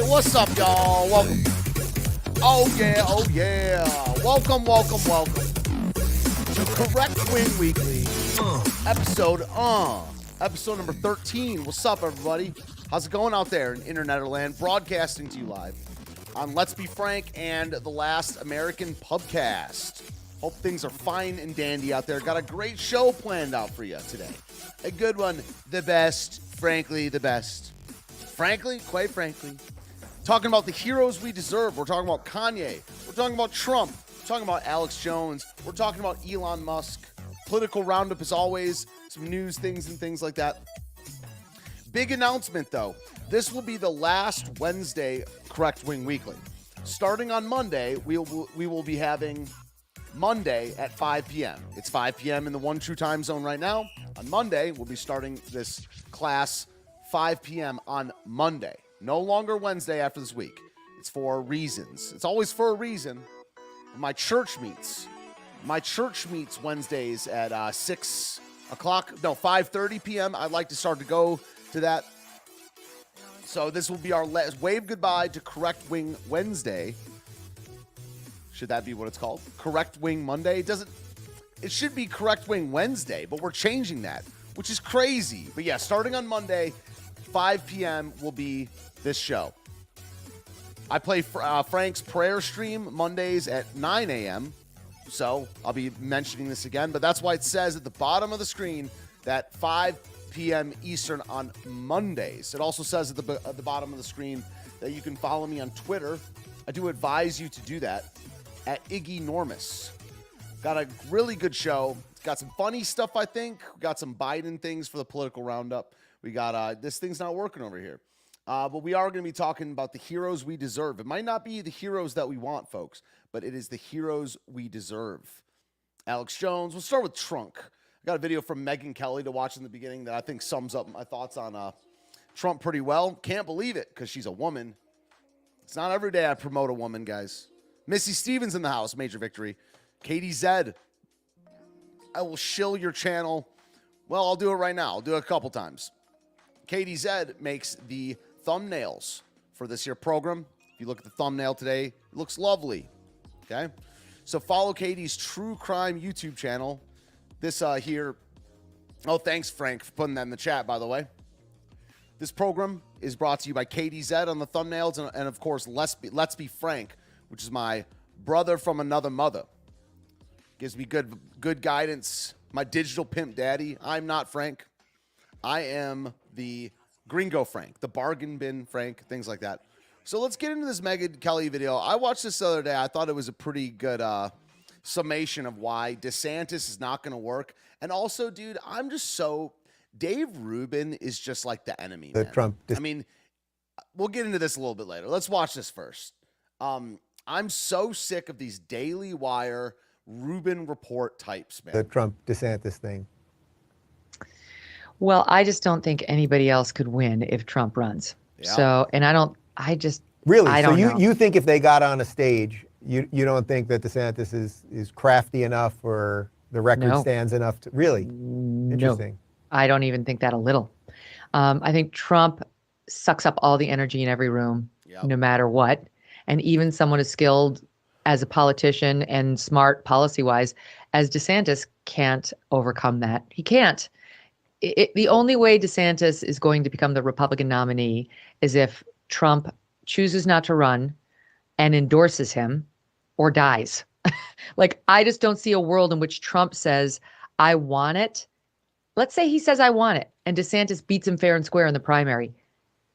What's up, y'all? Welcome. Oh, yeah. Welcome to Correct Wing Weekly, episode number 13. What's up, everybody? How's it going out there in Internet land? Broadcasting to you live on Let's Be Frank and the Last American Pubcast. Hope things are fine and dandy out there. Got a great show planned out for you today. A good one. The best. Frankly, the best. Quite frankly. Talking about the heroes we deserve. We're talking about Kanye. We're talking about Trump. We're talking about Alex Jones. We're talking about Elon Musk. Political roundup as always. Some news things and things like that. Big announcement, though. This will be the last Wednesday Correct Wing Weekly. Starting on Monday, we will be having Monday at 5 p.m. It's 5 p.m. in the One True Time Zone right now. On Monday, we'll be starting this class 5 p.m. on Monday. No longer Wednesday after this week. It's for reasons. It's always for a reason. My church meets Wednesdays at 5:30 p.m. I'd like to start to go to that. So this will be our wave goodbye to Correct Wing Wednesday. Should that be what it's called? Correct Wing Monday? It should be Correct Wing Wednesday, but we're changing that, which is crazy. But yeah, starting on Monday, 5 p.m. will be this show. I play Frank's prayer stream Mondays at 9 a.m. So I'll be mentioning this again, but that's why it says at the bottom of the screen that 5 p.m. Eastern on Mondays. It also says at the bottom of the screen that you can follow me on Twitter. I do advise you to do that at Iggy Normus. Got a really good show. It's got some funny stuff, I think. We got some Biden things for the political roundup. We got this thing's not working over here. But we are going to be talking about the heroes we deserve. It might not be the heroes that we want, folks, but it is the heroes we deserve. Alex Jones. We'll start with Trump. I got a video from Megyn Kelly to watch in the beginning that I think sums up my thoughts on Trump pretty well. Can't believe it because she's a woman. It's not every day I promote a woman, guys. Missy Stevens in the house. Major victory. Katie Zed. I will shill your channel. Well, I'll do it right now. I'll do it a couple times. Katie Zed makes the thumbnails for this here program. If you look at the thumbnail today, it looks lovely. Okay? So follow Katie's True Crime YouTube channel. This here. Oh, thanks, Frank, for putting that in the chat, by the way. This program is brought to you by KDZ on the thumbnails, and of course, Let's Be Frank, which is my brother from another mother. Gives me good guidance. My digital pimp daddy. I'm not Frank. I am the gringo Frank, the bargain bin Frank, things like that. So let's get into this Megyn Kelly video. I watched this the other day. I thought it was a pretty good summation of why DeSantis is not going to work. And also, dude, I'm just so... Dave Rubin is just like the enemy, man. I mean, we'll get into this a little bit later. Let's watch this first. I'm so sick of these Daily Wire Rubin report types, man. The Trump-DeSantis thing. Well, I just don't think anybody else could win if Trump runs. Yeah. So, and I don't know. You think if they got on a stage, you don't think that DeSantis is crafty enough or the record stands enough to really? Interesting. No. I don't even think that a little. I think Trump sucks up all the energy in every room, no matter what. And even someone as skilled as a politician and smart policy-wise as DeSantis can't overcome that. He can't. The only way DeSantis is going to become the Republican nominee is if Trump chooses not to run and endorses him or dies. Like, I just don't see a world in which Trump says, I want it. Let's say he says, I want it, and DeSantis beats him fair and square in the primary.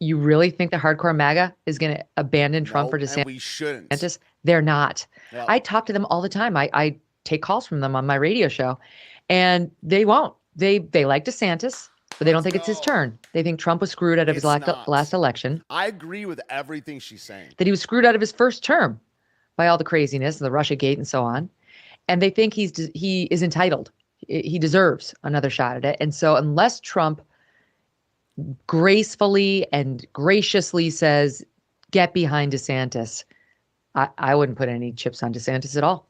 You really think the hardcore MAGA is going to abandon Trump for DeSantis? And we shouldn't. They're not. Yep. I talk to them all the time. I take calls from them on my radio show, and they won't. They like DeSantis, but they don't think it's his turn. They think Trump was screwed out of his last election. I agree with everything she's saying. That he was screwed out of his first term by all the craziness, the Russiagate and so on. And they think he is entitled. He deserves another shot at it. And so unless Trump gracefully and graciously says, get behind DeSantis, I wouldn't put any chips on DeSantis at all.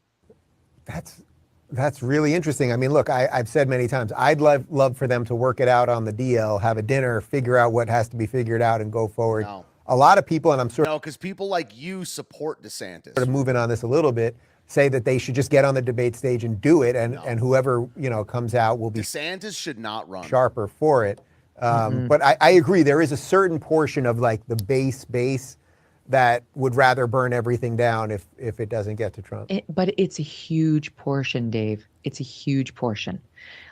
That's really interesting. I mean, look, I've said many times, I'd love for them to work it out on the DL, have a dinner, figure out what has to be figured out and go forward. No. A lot of people, and I'm sure... No, because people like you support DeSantis. Sort of moving on this a little bit, say that they should just get on the debate stage and do it, and whoever comes out will be... DeSantis should not run. ...sharper for it. But I agree, there is a certain portion of like the base that would rather burn everything down if it doesn't get to Trump. But it's a huge portion, Dave. It's a huge portion.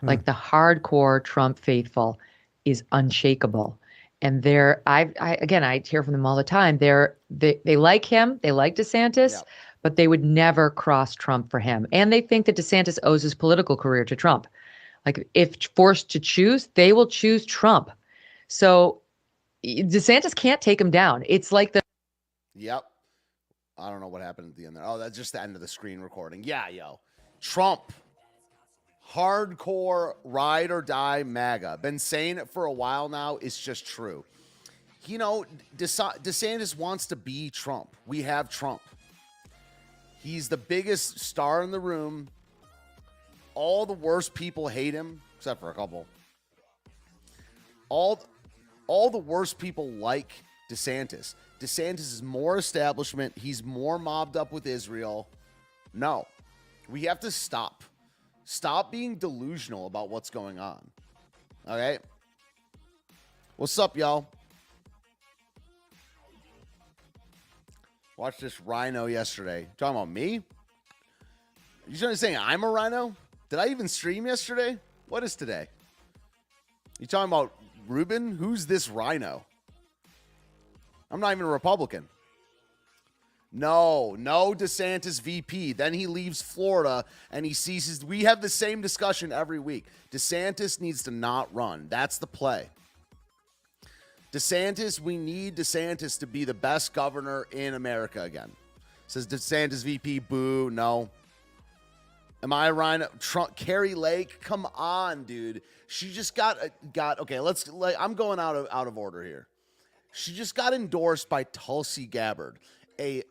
Like the hardcore Trump faithful is unshakable. And I hear from them all the time. They like him. They like DeSantis, but they would never cross Trump for him. And they think that DeSantis owes his political career to Trump. Like, if forced to choose, they will choose Trump. So DeSantis can't take him down. It's like the... Yep. I don't know what happened at the end there. Oh, that's just the end of the screen recording. Yeah, yo. Trump. Hardcore ride or die MAGA. Been saying it for a while now. It's just true. DeSantis wants to be Trump. We have Trump. He's the biggest star in the room. All the worst people hate him, except for a couple. All the worst people like DeSantis. DeSantis is more establishment. He's more mobbed up with Israel. No. We have to stop. Stop being delusional about what's going on. Okay? What's up, y'all? Watched this rhino yesterday. Talking about me? You saying I'm a rhino? Did I even stream yesterday? What is today? You talking about Rubin? Who's this rhino? I'm not even a Republican. No DeSantis VP. Then he leaves Florida and he ceases. We have the same discussion every week. DeSantis needs to not run. That's the play. DeSantis, we need DeSantis to be the best governor in America again. Says DeSantis VP, boo, no. Am I Ryan? Trump, Carrie Lake, come on, dude. She just got okay. I'm going out of order here. She just got endorsed by Tulsi Gabbard, a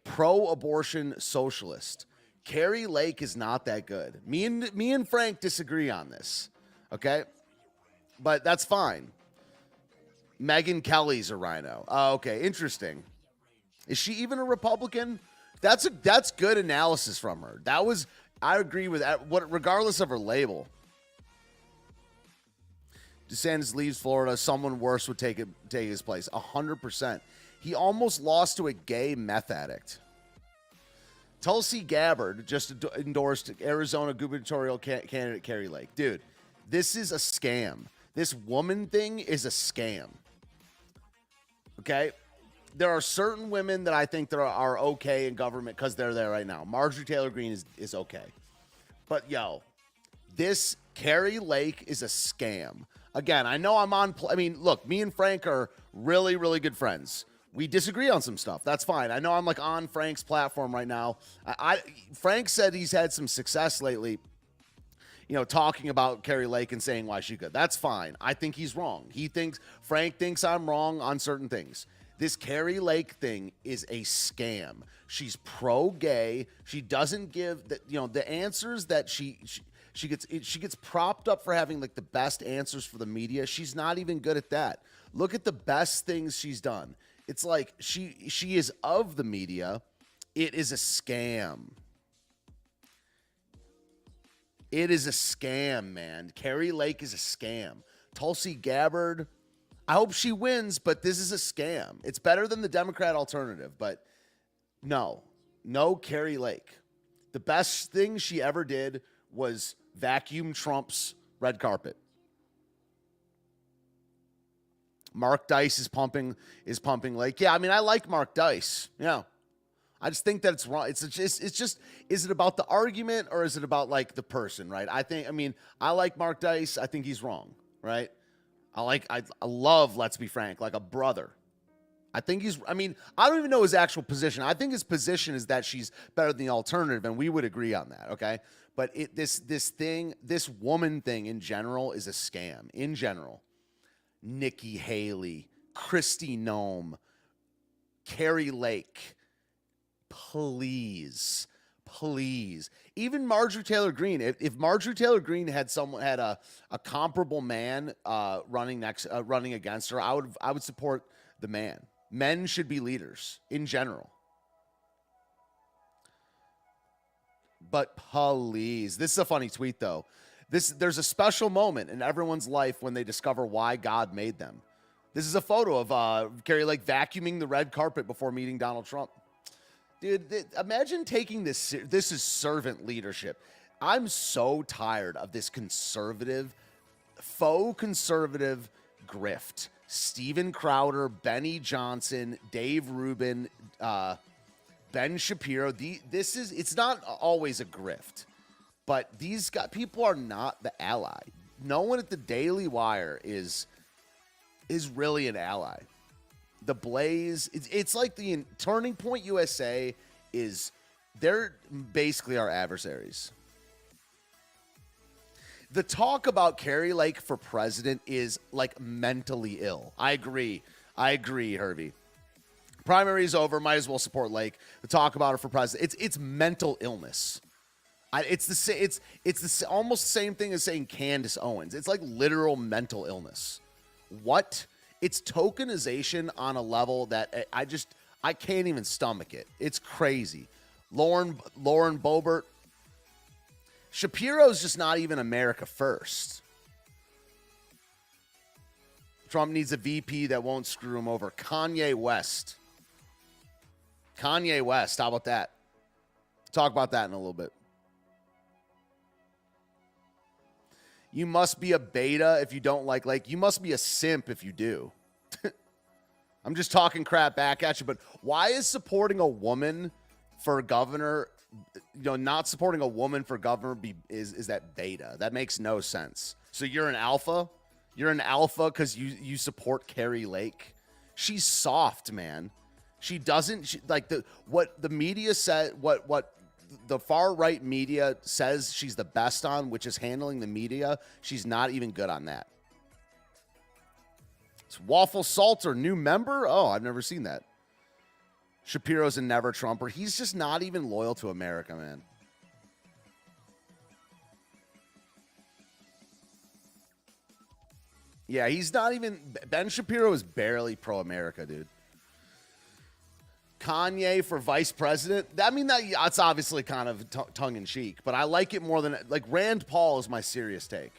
pro-abortion socialist. Carrie Lake is not that good. Me and Frank disagree on this, okay? But that's fine. Megyn Kelly's a rhino. Okay, interesting. Is she even a Republican? That's good analysis from her. I agree with that. Regardless of her label. DeSantis leaves Florida, someone worse would take his place. 100%. He almost lost to a gay meth addict. Tulsi Gabbard just endorsed Arizona gubernatorial candidate Kari Lake. Dude, this is a scam. This woman thing is a scam. Okay? There are certain women that I think that are okay in government because they're there right now. Marjorie Taylor Greene is okay. But, yo, this Kari Lake is a scam. Again, I know I'm on... I mean, look, me and Frank are really, really good friends. We disagree on some stuff. That's fine. I know I'm like on Frank's platform right now. Frank said he's had some success lately, you know, talking about Kari Lake and saying why she could. That's fine. I think he's wrong. Frank thinks I'm wrong on certain things. This Kari Lake thing is a scam. She's pro-gay. She doesn't give the answers that she gets propped up for having like the best answers for the media. She's not even good at that. Look at the best things she's done. It's like she is of the media. It is a scam. It is a scam, man. Kari Lake is a scam. Tulsi Gabbard, I hope she wins, but this is a scam. It's better than the Democrat alternative, but no Kari Lake. The best thing she ever did was vacuum Trump's red carpet. Mark Dice is pumping Lake. Yeah, I mean, I like Mark Dice. Yeah. I just think that it's wrong. It's just, is it about the argument or is it about like the person, right? I like Mark Dice. I think he's wrong, right? I love, let's be frank, like a brother. I don't even know his actual position. I think his position is that she's better than the alternative, and we would agree on that, okay? But this woman thing in general is a scam. In general. Nikki Haley, Kristi Noem, Kari Lake, please. Even Marjorie Taylor Greene. If Marjorie Taylor Greene had a comparable man running against her, I would support the man. Men should be leaders in general. But please, this is a funny tweet though. There's a special moment in everyone's life when they discover why God made them. This is a photo of Kari Lake vacuuming the red carpet before meeting Donald Trump. Dude, imagine taking this. This is servant leadership. I'm so tired of this faux conservative grift. Steven Crowder, Benny Johnson, Dave Rubin, Ben Shapiro. It's not always a grift. But these people are not the ally. No one at the Daily Wire is really an ally. The Blaze, it's like the Turning Point USA they're basically our adversaries. The talk about Kari Lake for president is like mentally ill. I agree, Hervey. Primary is over. Might as well support Lake. The talk about her for president, it's mental illness. It's almost the same thing as saying Candace Owens. It's like literal mental illness. What? It's tokenization on a level that I can't even stomach it. It's crazy. Lauren Boebert. Shapiro's just not even America first. Trump needs a VP that won't screw him over. Kanye West. How about that? Talk about that in a little bit. You must be a beta if you don't like you must be a simp if you do. I'm just talking crap back at you, but why is supporting a woman for governor, not supporting a woman for governor is that beta? That makes no sense. So you're an alpha? You're an alpha because you support Kari Lake? She's soft, man. She doesn't what the media said, what the far right media says she's the best on, which is handling the media. She's not even good on that. It's Waffle Salter, new member. Oh, I've never seen that. Shapiro's a never Trumper. He's just not even loyal to America, man. Yeah, he's not even. Ben Shapiro is barely pro-America, dude. Kanye for vice president. That's obviously kind of tongue in cheek, but I like it more than Rand Paul is my serious take.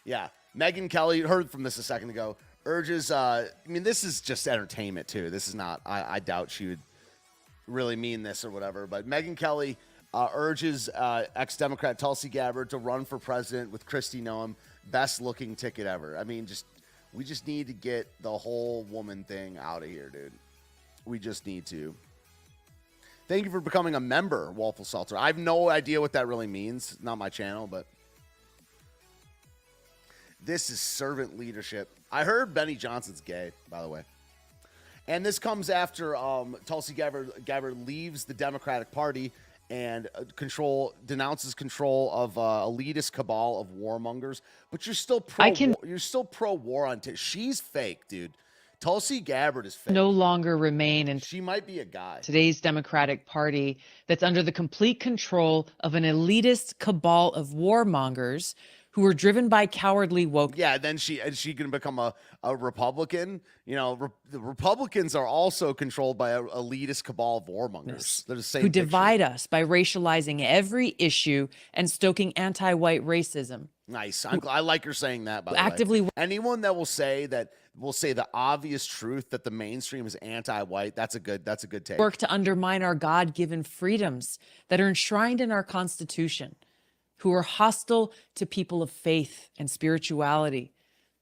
Yeah, Megyn Kelly, heard from this a second ago, urges, I mean, this is just entertainment too. This is not, I doubt she would really mean this or whatever, but Megyn Kelly urges ex-Democrat Tulsi Gabbard to run for president with Kristi Noem, best looking ticket ever. I mean, we just need to get the whole woman thing out of here, dude. We just need to. Thank you for becoming a member, Waffle Salter. I have no idea what that really means. Not my channel, but this is servant leadership. I heard Benny Johnson's gay, by the way. And this comes after Tulsi Gabbard leaves the Democratic Party and denounces control of elitist cabal of warmongers. But you're still pro war on. She's fake, dude. Tulsi Gabbard is fake. No longer remain in she might be a guy. Today's Democratic Party that's under the complete control of an elitist cabal of warmongers who are driven by cowardly woke. Yeah, then she can become a Republican. You know, the Republicans are also controlled by an elitist cabal of warmongers. They're the same. Who divide us by racializing every issue and stoking anti-white racism. Nice. I like her saying that. By the actively way. Anyone that will say the obvious truth that the mainstream is anti-white. That's a good take. Work to undermine our God-given freedoms that are enshrined in our Constitution. Who are hostile to people of faith and spirituality,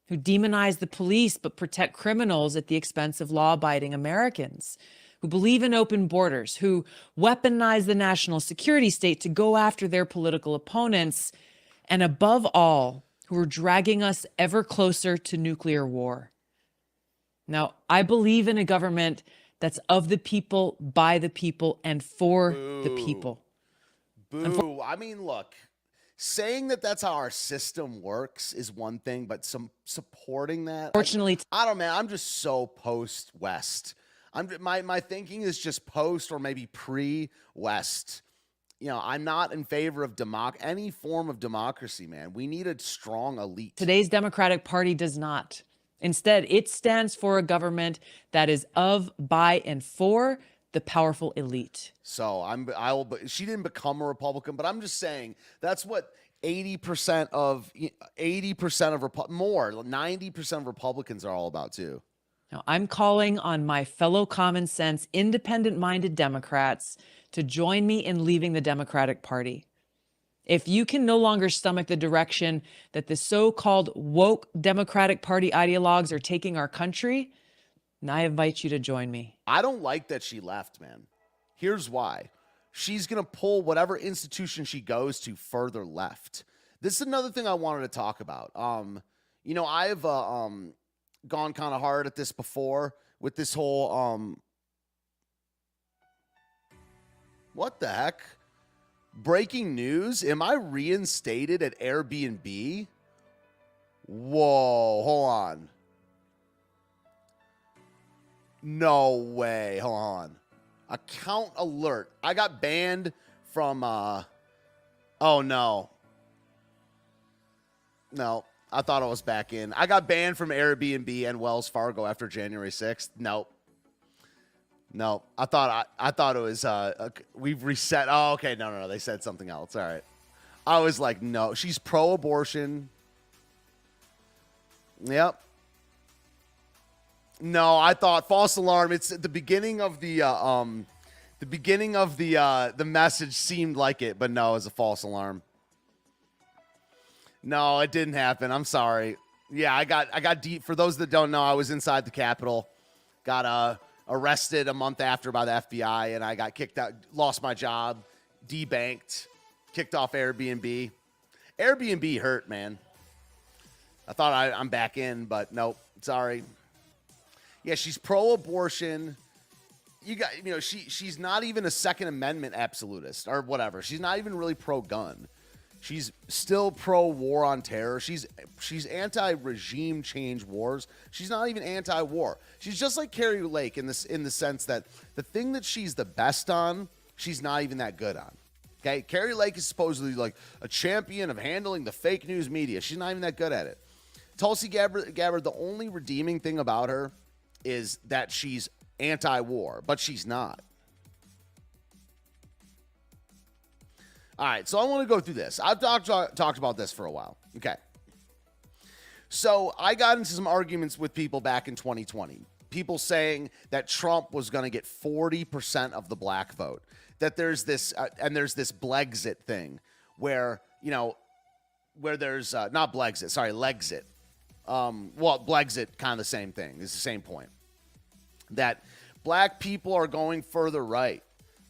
who demonize the police but protect criminals at the expense of law-abiding Americans, who believe in open borders, who weaponize the national security state to go after their political opponents, and above all, who are dragging us ever closer to nuclear war. Now, I believe in a government that's of the people, by the people, and for the people. Boo. I mean, look. Saying that that's how our system works is one thing, but supporting that. Fortunately, I don't know, man. I'm just so post-West. My thinking is just post or maybe pre-West. You know, I'm not in favor of any form of democracy, man. We need a strong elite. Today's Democratic Party does not. Instead, it stands for a government that is of, by, and for the powerful elite. So she didn't become a Republican, but I'm just saying that's what 90% of Republicans are all about too. Now, I'm calling on my fellow common sense, independent-minded Democrats to join me in leaving the Democratic Party. If you can no longer stomach the direction that the so-called woke Democratic Party ideologues are taking our country, and I invite you to join me. I don't like that she left, man. Here's why. She's going to pull whatever institution she goes to further left. This is another thing I wanted to talk about. You know, I've gone kind of hard at this before with this whole what the heck? Breaking news. Am I reinstated at Airbnb? Whoa, hold on. No way. Hold on. Account alert. I got banned from oh no. No. I thought I was back in. I got banned from Airbnb and Wells Fargo after January 6th. Nope. No. I thought it was we've reset. Oh, okay. No. They said something else. All right. I was like, no. She's pro-abortion. Yep. No, I thought false alarm. It's at the beginning of the message seemed like it, but no, it was a false alarm. No, it didn't happen. I'm sorry. Yeah, I got deep. For those that don't know, I was inside the Capitol, got arrested a month after by the FBI, and I got kicked out, lost my job, debanked, kicked off Airbnb. Airbnb hurt, man. I thought I'm back in, but nope. Sorry. Yeah, she's pro-abortion. She's not even a Second Amendment absolutist or whatever. She's not even really pro-gun. She's still pro-war on terror. She's anti-regime change wars. She's not even anti-war. She's just like Carrie Lake in the sense that the thing that she's the best on, she's not even that good on. Okay, Carrie Lake is supposedly like a champion of handling the fake news media. She's not even that good at it. Tulsi Gabbard, the only redeeming thing about her is that she's anti-war, but she's not. All right, so I want to go through this. I've talked about this for a while. Okay. So I got into some arguments with people back in 2020. People saying that Trump was going to get 40% of the black vote. That there's this and there's this Blexit thing where, you know, where there's not Blexit, sorry, Legxit. Well, Blexit, kind of the same thing. It's the same point. That black people are going further right.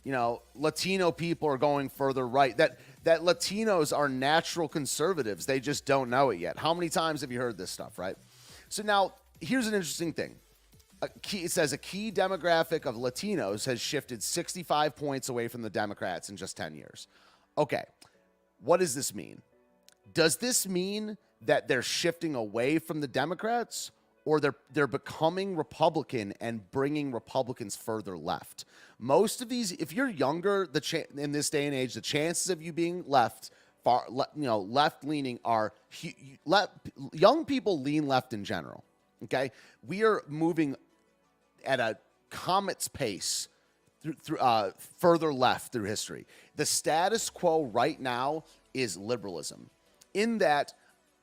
You know, Latino people are going further right. That Latinos are natural conservatives. They just don't know it yet. How many times have you heard this stuff, right? So now, here's an interesting thing. It says a key demographic of Latinos has shifted 65 points away from the Democrats in just 10 years. Okay, what does this mean? Does this mean that they're shifting away from the Democrats, or they're becoming Republican and bringing Republicans further left? Most of these, if you're younger, in this day and age, the chances of you being left leaning are young people lean left in general. Okay, we are moving at a comet's pace through further left through history. The status quo right now is liberalism, in that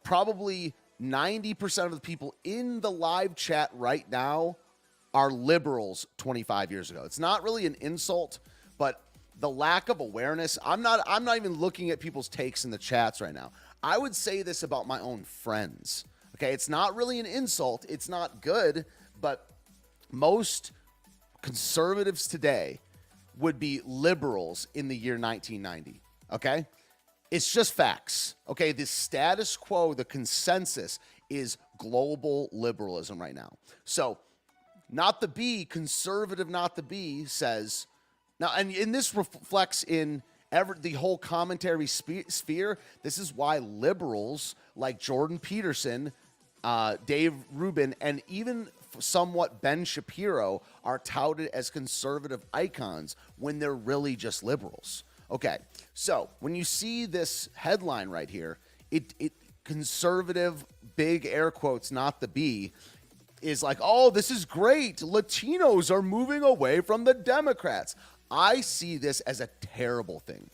probably 90% of the people in the live chat right now are liberals 25 years ago. It's not really an insult, but the lack of awareness. I'm not even looking at people's takes in the chats right now. I would say this about my own friends. Okay, it's not really an insult. It's not good, but most conservatives today would be liberals in the year 1990. Okay? It's just facts. Okay, the status quo, the consensus is global liberalism right now. So, Not the Bee, conservative Not the Bee says, now, and this reflects in the whole commentary sphere. This is why liberals like Jordan Peterson, Dave Rubin, and even somewhat Ben Shapiro are touted as conservative icons when they're really just liberals. Okay, so when you see this headline right here, it conservative, big air quotes, Not the Bee, is like, oh, this is great. Latinos are moving away from the Democrats. I see this as a terrible thing,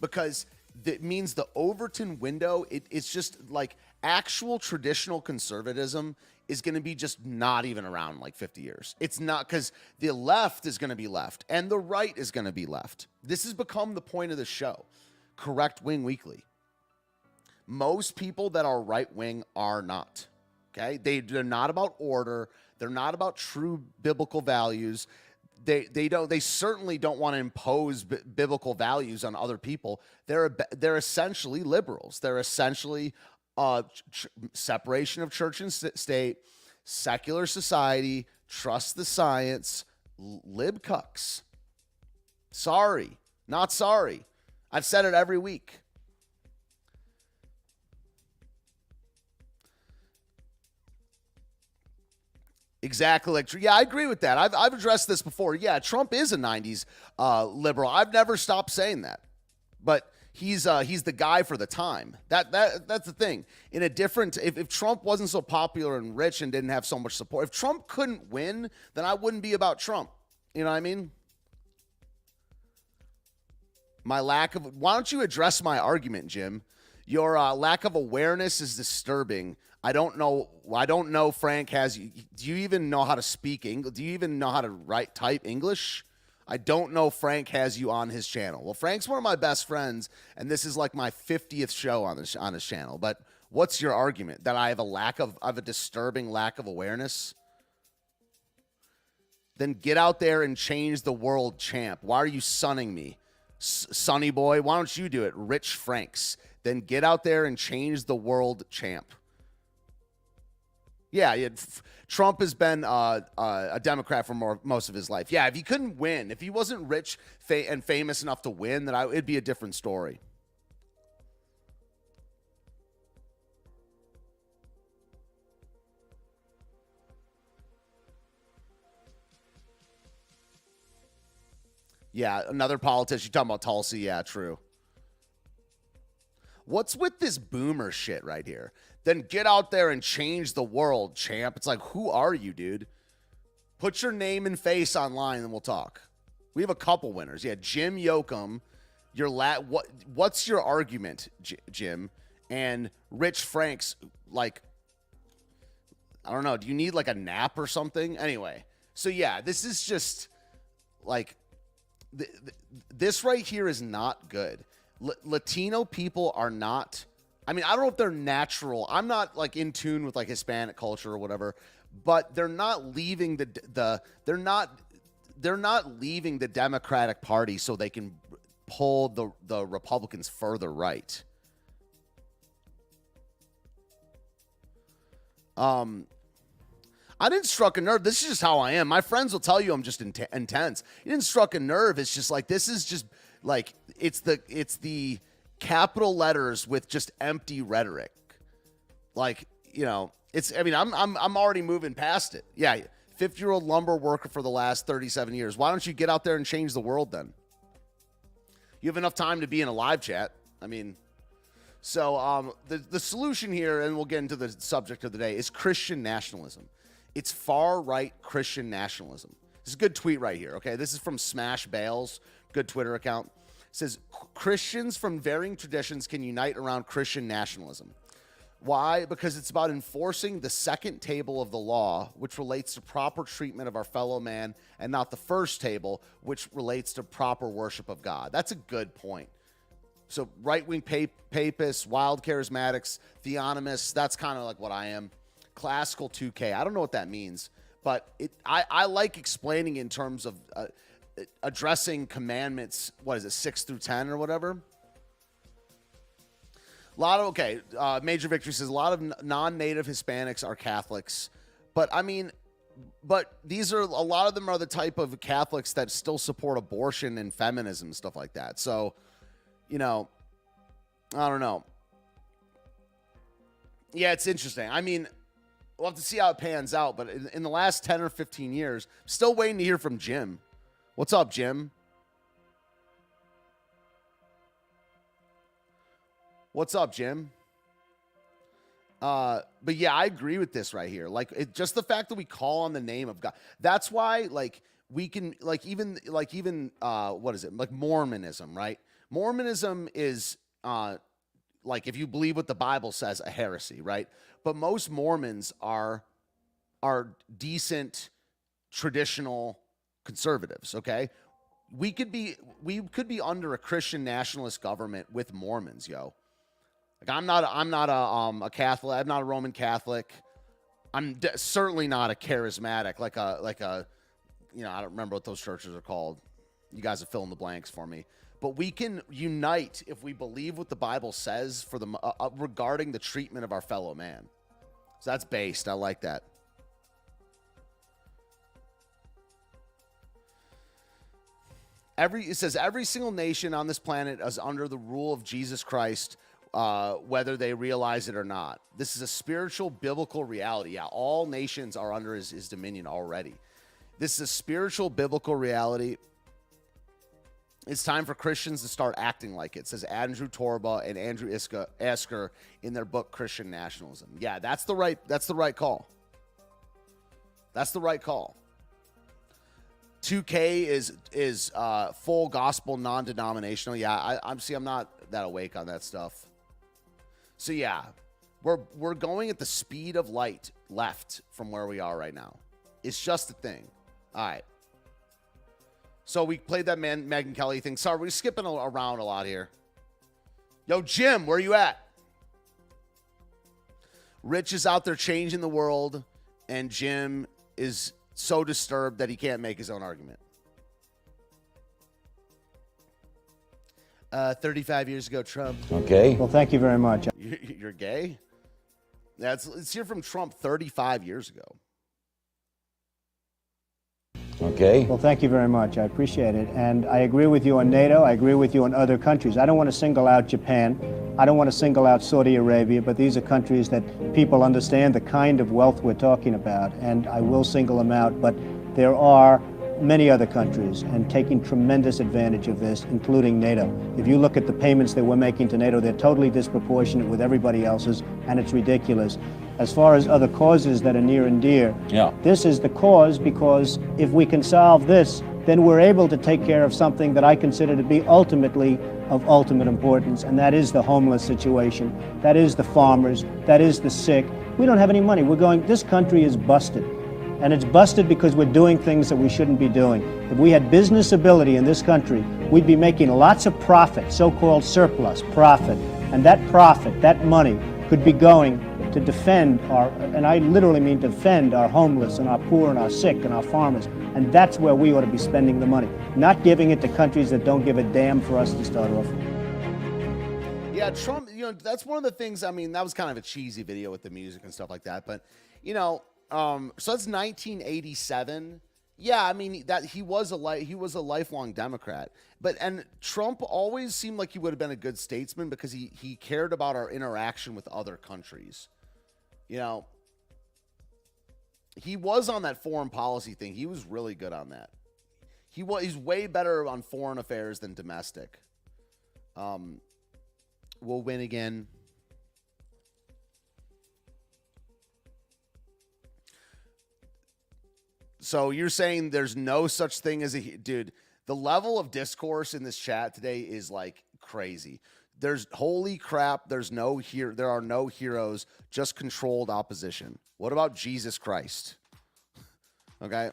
because it means the Overton window, it's just like actual traditional conservatism is going to be just not even around in like 50 years. It's not, because the left is going to be left and the right is going to be left. This has become the point of the show. Correct Wing Weekly. Most people that are right wing are not. Okay, they're not about order. They're not about true biblical values. They certainly don't want to impose biblical values on other people. They're essentially liberals. They're essentially separation of church and state, secular society, trust the science, lib cucks. Sorry, not sorry. I've said it every week. Exactly. Yeah, I agree with that. I've addressed this before. Yeah, Trump is a 90s liberal. I've never stopped saying that. But he's the guy for the time. That's the thing. In a different, if Trump wasn't so popular and rich and didn't have so much support, if Trump couldn't win, then I wouldn't be about Trump. You know what I mean? My lack of, why don't you address my argument, Jim? Your lack of awareness is disturbing. I don't know Frank has you. Do you even know how to speak English? Do you even know how to type English? I don't know Frank has you on his channel. Well, Frank's one of my best friends, and this is like my 50th show on his channel. But what's your argument? That I have a disturbing lack of awareness? Then get out there and change the world, champ. Why are you sunning me? Sonny boy, why don't you do it? Rich Franks. Then get out there and change the world, champ. Yeah, Trump has been a Democrat for most of his life. Yeah, if he couldn't win, if he wasn't rich and famous enough to win, then it'd be a different story. Yeah, another politician. You're talking about Tulsi. Yeah, true. What's with this boomer shit right here? Then get out there and change the world, champ. It's like, who are you, dude? Put your name and face online and we'll talk. We have a couple winners. Yeah, Jim Yoakum. What's your argument, Jim? And Rich Franks, like, I don't know. Do you need like a nap or something? Anyway, so yeah, this is just like this right here is not good. Latino people are not. I mean, I don't know if they're natural. I'm not like in tune with like Hispanic culture or whatever, but they're not leaving they're not leaving the Democratic Party so they can pull the Republicans further right. I didn't struck a nerve. This is just how I am. My friends will tell you I'm just intense. You didn't struck a nerve. It's just like, this is just like, it's the capital letters with just empty rhetoric. Like, you know, I'm already moving past it. Yeah. 50-year-old lumber worker for the last 37 years. Why don't you get out there and change the world then? You have enough time to be in a live chat. I mean, so the solution here, and we'll get into the subject of the day, is Christian nationalism. It's far-right Christian nationalism. This is a good tweet right here, okay? This is from Smash Bales, good Twitter account. It says, Christians from varying traditions can unite around Christian nationalism. Why? Because it's about enforcing the second table of the law, which relates to proper treatment of our fellow man, and not the first table, which relates to proper worship of God. That's a good point. So right-wing papists, wild charismatics, theonomists, that's kind of like what I am. Classical 2K. I don't know what that means, but I like explaining in terms of addressing commandments, what is it, 6 through 10 or whatever? Major Victory says a lot of non-native Hispanics are Catholics, but these are, a lot of them are the type of Catholics that still support abortion and feminism, stuff like that. So, you know, I don't know. Yeah, it's interesting. I mean, we'll have to see how it pans out, but in the last 10 or 15 years, still waiting to hear from Jim. What's up, Jim? What's up, Jim? But yeah, I agree with this right here. Like, just the fact that we call on the name of God. That's why, like, we can, like, even what is it? Like Mormonism, right? Mormonism is, like, if you believe what the Bible says, a heresy, right? But most Mormons are decent, traditional conservatives, okay? We could be under a Christian nationalist government with Mormons, yo. Like, I'm not a Catholic. I'm not a Roman Catholic. I'm certainly not a charismatic, like a, you know, I don't remember what those churches are called. You guys have fill in the blanks for me. But we can unite if we believe what the Bible says for the regarding the treatment of our fellow man. So that's based. I like that. It says every single nation on this planet is under the rule of Jesus Christ, whether they realize it or not. This is a spiritual, biblical reality. Yeah, all nations are under his dominion already. This is a spiritual, biblical reality. It's time for Christians to start acting like it, says Andrew Torba and Andrew Esker in their book Christian Nationalism. Yeah, that's the right call. That's the right call. 2K is full gospel, non-denominational. Yeah, I'm not that awake on that stuff. So yeah, we're going at the speed of light left from where we are right now. It's just a thing. All right. So we played that Megyn Kelly thing. Sorry, we're skipping around a lot here. Yo, Jim, where you at? Rich is out there changing the world, and Jim is so disturbed that he can't make his own argument. 35 years ago, Trump. Okay. Well, thank you very much. You're gay? Let's hear from Trump 35 years ago. Okay. Well, thank you very much. I appreciate it. And I agree with you on NATO. I agree with you on other countries. I don't want to single out Japan. I don't want to single out Saudi Arabia, but these are countries that people understand the kind of wealth we're talking about, and I will single them out. But there are many other countries and taking tremendous advantage of this, including NATO. If you look at the payments that we're making to NATO, they're totally disproportionate with everybody else's, and it's ridiculous. As far as other causes that are near and dear, this is the cause, because if we can solve this, then we're able to take care of something that I consider to be ultimately of ultimate importance, and that is the homeless situation, that is the farmers, that is the sick. We don't have any money. This country is busted. And it's busted because we're doing things that we shouldn't be doing. If we had business ability in this country, we'd be making lots of profit, so-called surplus profit. And that profit, that money, could be going to defend and I literally mean defend our homeless and our poor and our sick and our farmers. And that's where we ought to be spending the money, not giving it to countries that don't give a damn for us to start off. Yeah, Trump, that's one of the things, I mean, that was kind of a cheesy video with the music and stuff like that. But, so that's 1987. Yeah, I mean, that he was a lifelong Democrat. And Trump always seemed like he would have been a good statesman because he cared about our interaction with other countries. He was on that foreign policy thing. He was really good on that. He's way better on foreign affairs than domestic. We'll win again. So you're saying there's no such thing as dude, the level of discourse in this chat today is like crazy. Holy crap, there are no heroes, just controlled opposition. What about Jesus Christ? Okay.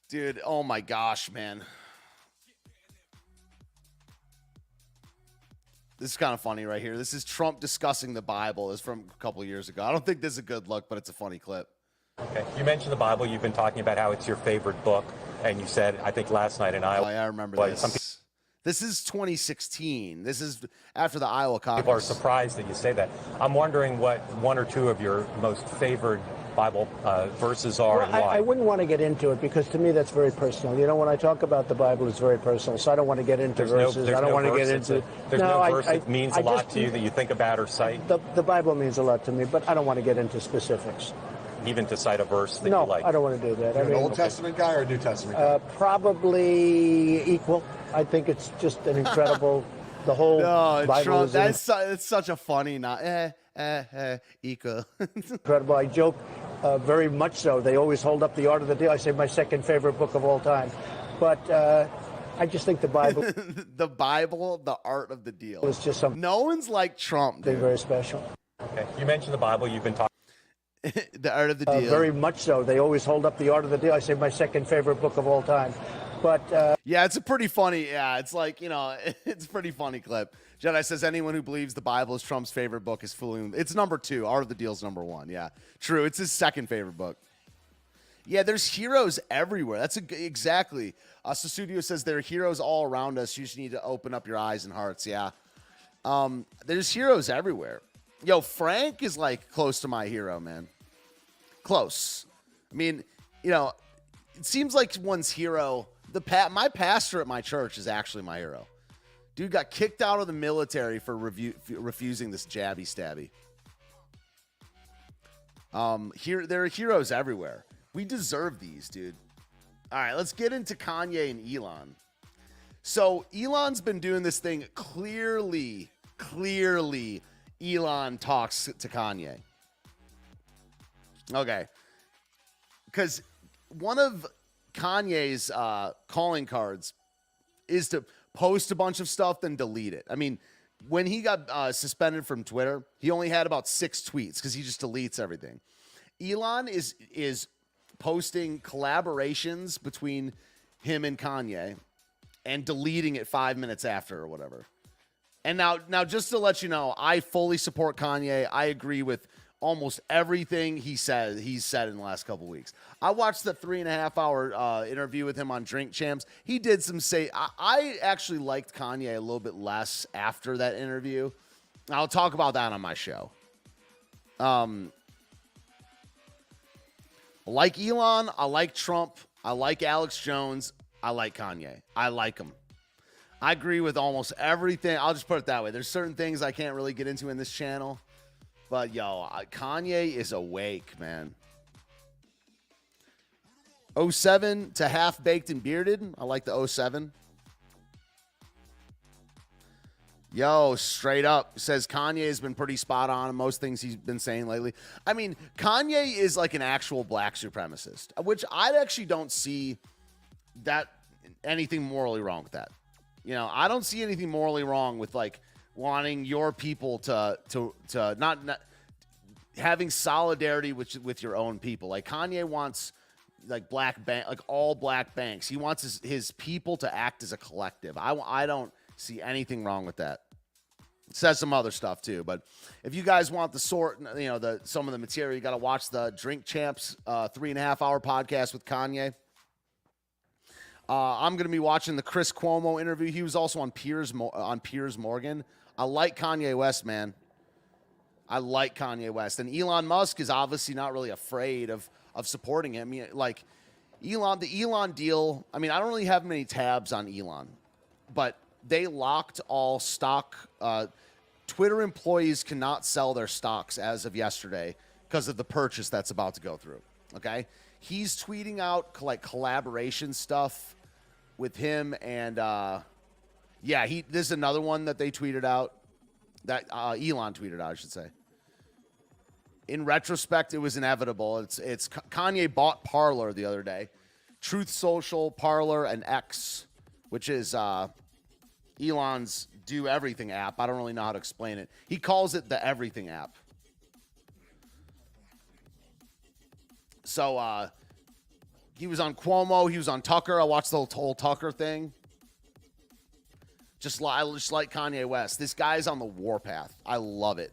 Dude, oh my gosh, man. This is kind of funny right here. This is Trump discussing the Bible. It's from a couple of years ago. I don't think this is a good look, but it's a funny clip. Okay. You mentioned the Bible. You've been talking about how it's your favorite book. And you said, I think last night in Iowa. Oh, yeah, I remember this. This is 2016. This is after the Iowa caucus. People are surprised that you say that. I'm wondering what one or two of your most favored Bible verses are and why. I wouldn't want to get into it because to me that's very personal. When I talk about the Bible, it's very personal. So I don't want to get into verses. I don't want to get into. There's no verse that means a lot to you that you think about or cite. The Bible means a lot to me, but I don't want to get into specifics. Even to cite a verse that you like? No, I don't want to do that. You're an Old Testament guy or a New Testament guy? Probably equal. I think it's just an incredible. The whole Bible Trump, it's such a funny equal. Incredible. I joke very much so. They always hold up the Art of the Deal. I say my second favorite book of all time, but I just think the Bible. The Bible, the Art of the Deal. It's just something. No one's like Trump. Dude. Very special. Okay, you mentioned the Bible. You've been talking. The Art of the Deal. Very much so. They always hold up the Art of the Deal. I say my second favorite book of all time. But yeah, it's a pretty funny. Yeah, it's like it's a pretty funny clip. Jedi says anyone who believes the Bible is Trump's favorite book is fooling. It's number 2. Art of the Deal's number 1. Yeah, true. It's his second favorite book. Yeah, there's heroes everywhere. That's exactly. Susudio says there are heroes all around us. You just need to open up your eyes and hearts. Yeah, there's heroes everywhere. Yo, Frank is like close to my hero, man. Close. I mean, it seems like one's hero. My pastor at my church is actually my hero. Dude got kicked out of the military for refusing this jabby stabby. There are heroes everywhere. We deserve these, dude. All right, let's get into Kanye and Elon. So Elon's been doing this thing clearly. Elon talks to Kanye. Okay. Because one of Kanye's calling cards is to post a bunch of stuff, then delete it. I mean, when he got suspended from Twitter, he only had about 6 tweets because he just deletes everything. Elon is posting collaborations between him and Kanye and deleting it 5 minutes after or whatever. And now just to let you know, I fully support Kanye. I agree with almost everything he's said in the last couple weeks. I watched the 3.5-hour interview with him on Drink Champs. He did I actually liked Kanye a little bit less after that interview. I'll talk about that on my show. I like Elon. I like Trump. I like Alex Jones. I like Kanye. I like him. I agree with almost everything. I'll just put it that way. There's certain things I can't really get into in this channel. But, Kanye is awake, man. 07 to Half Baked and Bearded. I like the 07. Yo, straight up says Kanye has been pretty spot on in most things he's been saying lately. I mean, Kanye is like an actual black supremacist, which I actually don't see that anything morally wrong with that. You know, I don't see anything morally wrong with like wanting your people to not having solidarity with your own people. Like Kanye wants like all black banks. He wants his people to act as a collective. I don't see anything wrong with that. It says some other stuff too, but if you guys want some of the material, you got to watch the Drink Champs 3.5 hour podcast with Kanye. I'm going to be watching the Chris Cuomo interview. He was also on Piers Morgan. I like Kanye West, man. I like Kanye West, and Elon Musk is obviously not really afraid of supporting him. The Elon deal. I mean, I don't really have many tabs on Elon, but they locked all stock. Twitter employees cannot sell their stocks as of yesterday because of the purchase that's about to go through. Okay, he's tweeting out like collaboration stuff with him, and this is another one that they tweeted out. That Elon tweeted out, I should say. In retrospect, it was inevitable. It's Kanye bought Parler the other day, Truth Social, Parler, and X, which is Elon's Do Everything app. I don't really know how to explain it. He calls it the Everything app. So he was on Cuomo. He was on Tucker. I watched the whole Tucker thing. Just like Kanye West. This guy's on the warpath. I love it.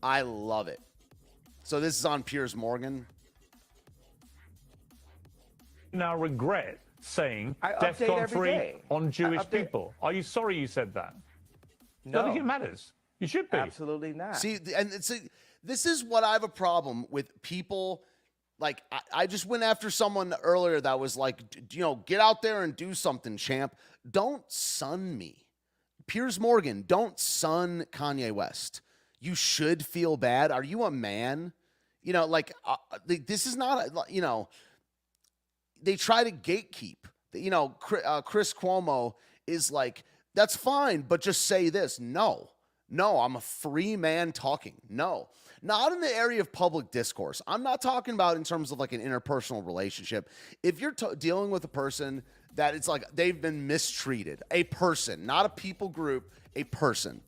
I love it. So this is on Piers Morgan. Now regret saying DEFCON 3 on Jewish people. Are you sorry you said that? No. I don't think it matters. You should be. Absolutely not. See, and this is what I have a problem with people. Like, I just went after someone earlier that was like, get out there and do something, champ. Don't sun me. Piers Morgan, don't sun Kanye West. You should feel bad. Are you a man? This is not, they try to gatekeep. Chris Cuomo is like, that's fine, but just say this. No, I'm a free man talking. No, not in the area of public discourse. I'm not talking about in terms of like an interpersonal relationship. If you're dealing with a person that it's like they've been mistreated, a person, not a people group, a person,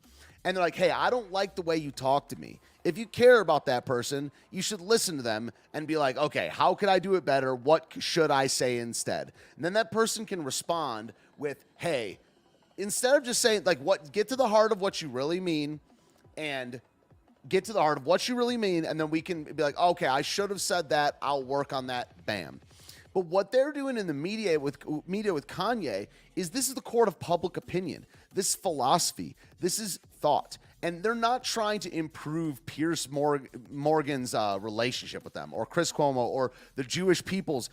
and they're like, hey, I don't like the way you talk to me. If you care about that person, you should listen to them and be like, okay, how could I do it better? What should I say instead? And then that person can respond with, hey, instead of just saying get to the heart of what you really mean, and get to the heart of what you really mean, and then we can be like, okay, I should have said that. I'll work on that. Bam. But what they're doing in the media with Kanye is this is the court of public opinion. This is philosophy. This is thought. And they're not trying to improve Piers Morgan's relationship with them, or Chris Cuomo, or the Jewish people's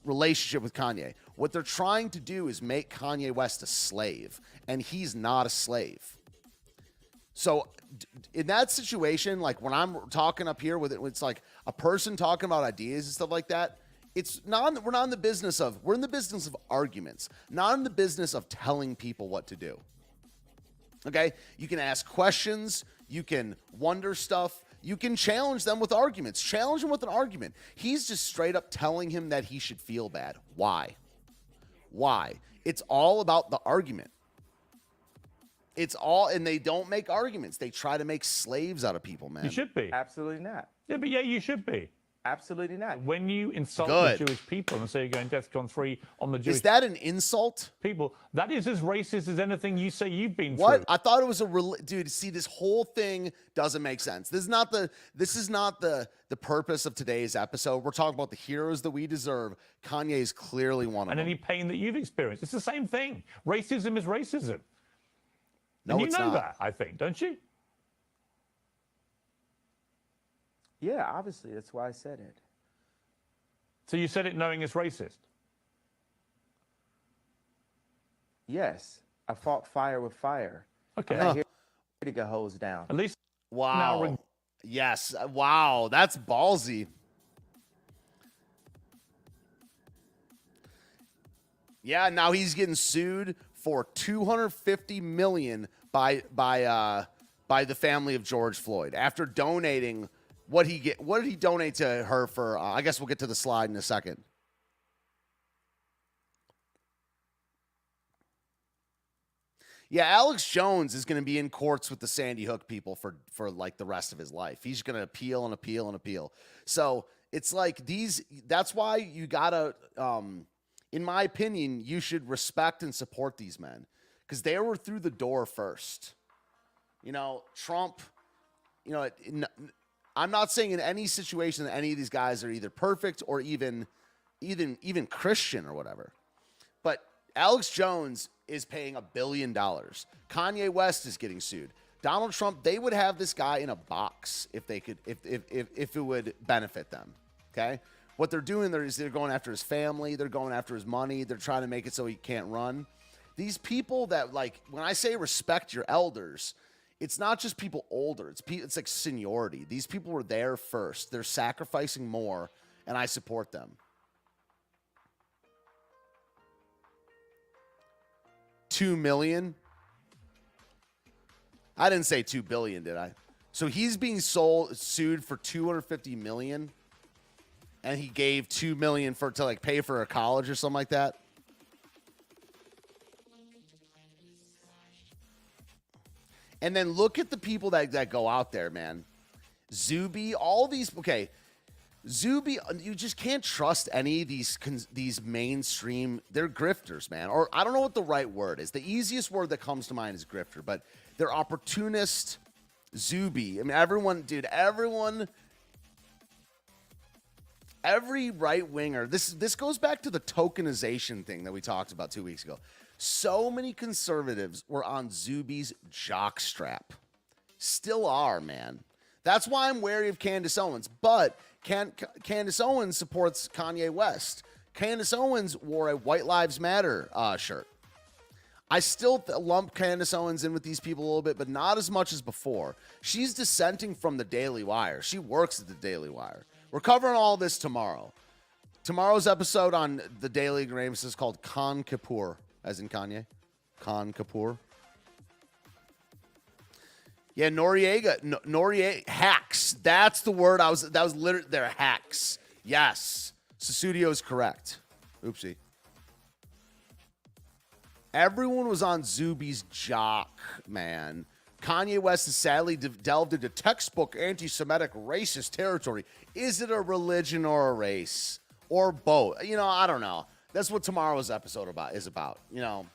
relationship with Kanye. What they're trying to do is make Kanye West a slave, and he's not a slave. So in that situation, like when I'm talking up here with it, it's like a person talking about ideas and stuff like that. We're in the business of arguments, not in the business of telling people what to do. Okay? You can ask questions, you can wonder stuff, you can challenge them with arguments. Challenge him with an argument. He's just straight up telling him that he should feel bad. Why? It's all about the argument. And they don't make arguments. They try to make slaves out of people, man. You should be. Absolutely not. Yeah, but you should be. Absolutely not. When you insult the Jewish people and say you're going DEFCON 3 on the Jewish Is that an insult? people, that is as racist as anything you say you've been through. What? I thought it was dude, see, this whole thing doesn't make sense. This is not the purpose of today's episode. We're talking about the heroes that we deserve. Kanye is clearly one of them. And any pain that you've experienced. It's the same thing. Racism is racism. No, and you it's know not. that, I think, don't you? Yeah, obviously. That's why I said it. So you said it knowing it's racist? Yes. I fought fire with fire. Okay. I'm not here to get hosed down. At least. Wow. Yes. Wow. That's ballsy. Yeah, now he's getting sued for $250 million by the family of George Floyd after donating what did he donate to her for? I guess we'll get to the slide in a second. Yeah, Alex Jones is going to be in courts with the Sandy Hook people for like the rest of his life. He's going to appeal and appeal and appeal. So it's like that's why you gotta, in my opinion, you should respect and support these men because they were through the door first. You know, Trump, you know, I'm not saying in any situation that any of these guys are either perfect or even Christian or whatever. But Alex Jones is paying $1 billion. Kanye West is getting sued. Donald Trump, they would have this guy in a box if they could, if it would benefit them. Okay. What they're doing there is they're going after his family. They're going after his money. They're trying to make it so he can't run. These people that, like, when I say respect your elders, it's not just people older. It's like seniority. These people were there first. They're sacrificing more, and I support them. $2 million. I didn't say $2 billion, did I? So he's being sued for $250 million, and he gave $2 million to like pay for a college or something like that. And then look at the people that go out there, man. Zuby, all these. Okay, Zuby, you just can't trust any of these mainstream. They're grifters, man. Or I don't know what the right word is. The easiest word that comes to mind is grifter, but they're opportunist. Zuby. I mean, every right winger. This goes back to the tokenization thing that we talked about 2 weeks ago. So many conservatives were on Zuby's jockstrap. Still are, man. That's why I'm wary of Candace Owens. But Candace Owens supports Kanye West. Candace Owens wore a White Lives Matter shirt. I still lump Candace Owens in with these people a little bit, but not as much as before. She's dissenting from the Daily Wire. She works at the Daily Wire. We're covering all this tomorrow. Tomorrow's episode on the Daily Graves is called Khan Kapoor, as in Kanye. Khan Kapoor. Yeah, Noriega hacks. That's the word that was literally they're hacks. Yes. Susudio is correct. Oopsie. Everyone was on Zuby's jock, man. Kanye West has sadly delved into textbook anti-Semitic racist territory. Is it a religion or a race? Or both? You know, I don't know. That's what tomorrow's episode is about, you know.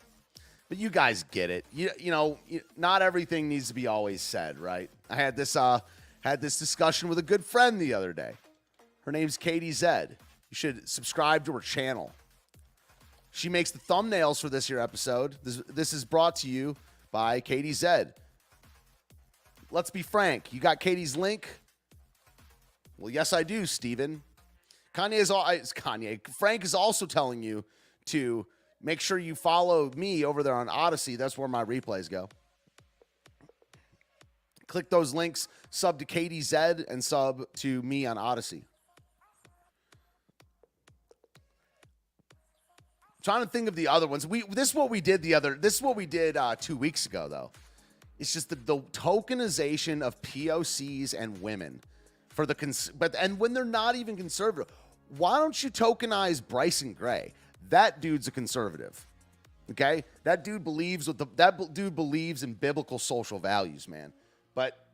But you guys get it. You know, not everything needs to be always said, right? I had this discussion with a good friend the other day. Her name's Katie Zed. You should subscribe to her channel. She makes the thumbnails for this year episode. This is brought to you by Katie Zed. Let's be frank. You got Katie's link? Well, yes, I do, Steven. Frank is also telling you to make sure you follow me over there on Odyssey. That's where my replays go. Click those links, sub to Katie Zed, and sub to me on Odyssey. Trying to think of the other ones. This is what we did 2 weeks ago, though. It's just the tokenization of POCs and women and when they're not even conservative. Why don't you tokenize Bryson Gray? That dude's a conservative. Okay? That dude believes in biblical social values, man. But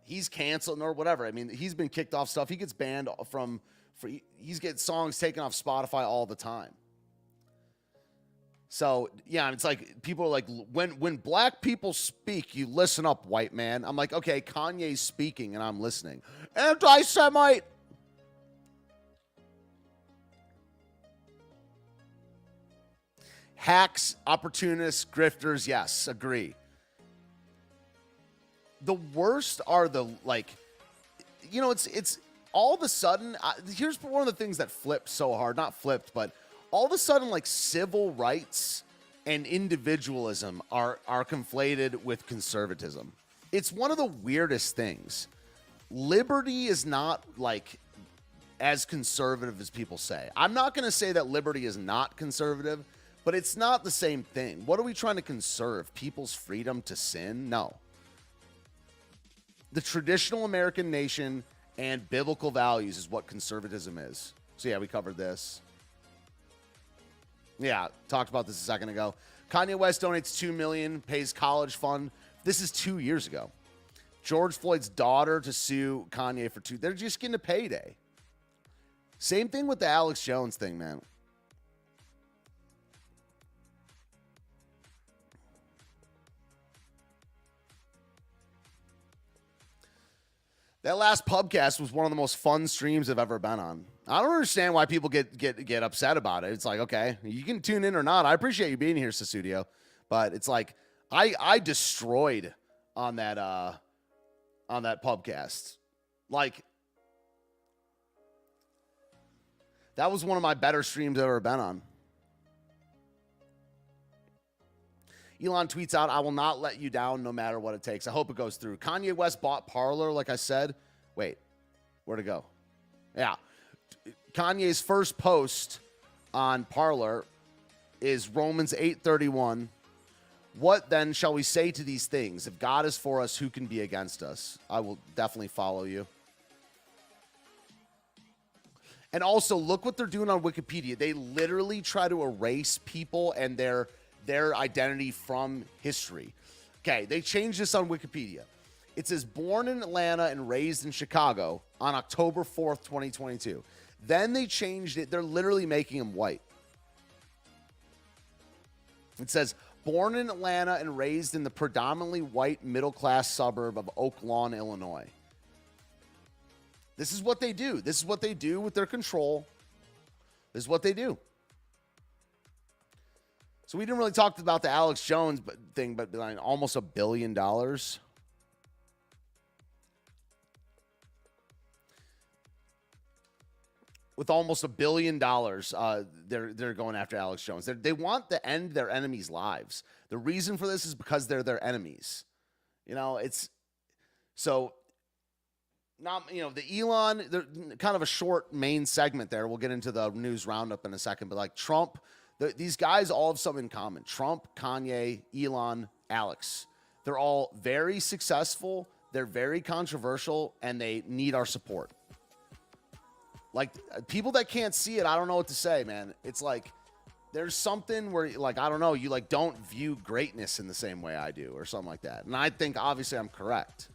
he's canceled or whatever. I mean, he's been kicked off stuff. He gets banned he's getting songs taken off Spotify all the time. So, yeah, it's like people are like, when black people speak, you listen up, white man. I'm like, okay, Kanye's speaking and I'm listening. Anti-Semite. Hacks, opportunists, grifters, yes, agree. The worst are the, like, you know, it's all of a sudden, here's one of the things that flipped so hard, not flipped, but all of a sudden, like, civil rights and individualism are conflated with conservatism. It's one of the weirdest things. Liberty is not, like, as conservative as people say. I'm not going to say that liberty is not conservative, But it's not the same thing. What are we trying to conserve? People's freedom to sin? No. The traditional American nation and biblical values is what conservatism is. So yeah, we covered this. Yeah, talked about this a second ago. Kanye West donates $2 million, pays college fund. This is 2 years ago. George Floyd's daughter to sue Kanye for $2. They're just getting a payday. Same thing with the Alex Jones thing, man. That last pubcast was one of the most fun streams I've ever been on. I don't understand why people get upset about it. It's like, okay, you can tune in or not. I appreciate you being here, Susudio. But it's like I destroyed on that pubcast. Like, that was one of my better streams I've ever been on. Elon tweets out, I will not let you down no matter what it takes. I hope it goes through. Kanye West bought Parler, like I said. Wait, where'd it go? Yeah. Kanye's first post on Parler is Romans 8:31. What then shall we say to these things? If God is for us, who can be against us? I will definitely follow you. And also, look what they're doing on Wikipedia. They literally try to erase people and their identity from history. Okay, they changed this on Wikipedia. It says born in Atlanta and raised in Chicago on October 4th, 2022. Then they changed it. They're literally making him white. It says born in Atlanta and raised in the predominantly white middle-class suburb of Oak Lawn, Illinois. This is what they do. This is what they do with their control. This is what they do. So we didn't really talk about the Alex Jones thing, but like almost $1 billion. With almost $1 billion, they're going after Alex Jones. They want to end their enemies' lives. The reason for this is because they're their enemies. You know, it's so. Not, you know, the Elon, kind of a short main segment there. We'll get into the news roundup in a second, but like Trump. These guys all have something in common. Trump, Kanye, Elon, Alex. They're all very successful. They're very controversial, and they need our support. Like, people that can't see it, I don't know what to say, man. It's like there's something where, like, I don't know, you, like, don't view greatness in the same way I do or something like that. And I think, obviously, I'm correct.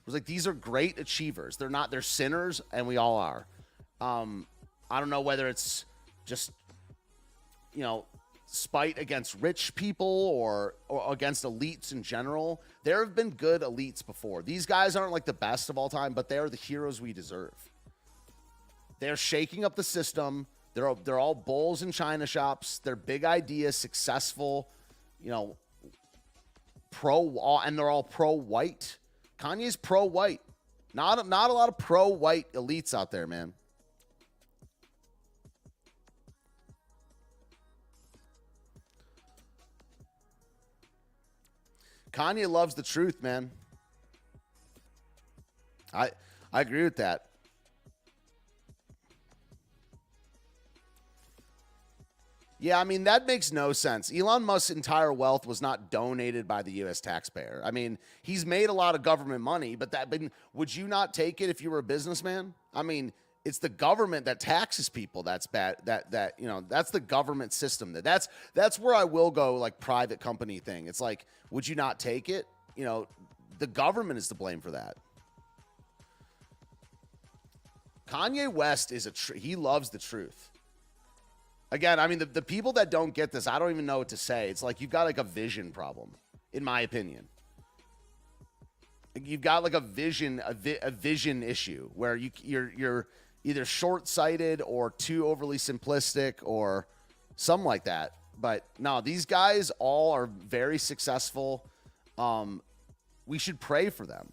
It's like these are great achievers. They're sinners, and we all are. I don't know whether it's just, you know, spite against rich people or against elites in general. There have been good elites before. These guys aren't like the best of all time, but they are the heroes we deserve. They're shaking up the system. They're all bulls in china shops. They're big ideas, successful, you know, and they're all pro-white. Kanye's pro-white. Not a lot of pro-white elites out there, man. Kanye loves the truth, man. I agree with that. Yeah, I mean, that makes no sense. Elon Musk's entire wealth was not donated by the U.S. taxpayer. I mean, he's made a lot of government money, but would you not take it if you were a businessman? I mean, it's the government that taxes people that's bad. That you know, that's the government system. That's where I will go, like, private company thing. It's like, would you not take it? You know, the government is to blame for that. Kanye West is he loves the truth. Again, I mean, the people that don't get this, I don't even know what to say. It's like you've got like a vision problem, in my opinion. You've got like a vision issue where you're either short-sighted or too overly simplistic or something like that. But no, these guys all are very successful. We should pray for them.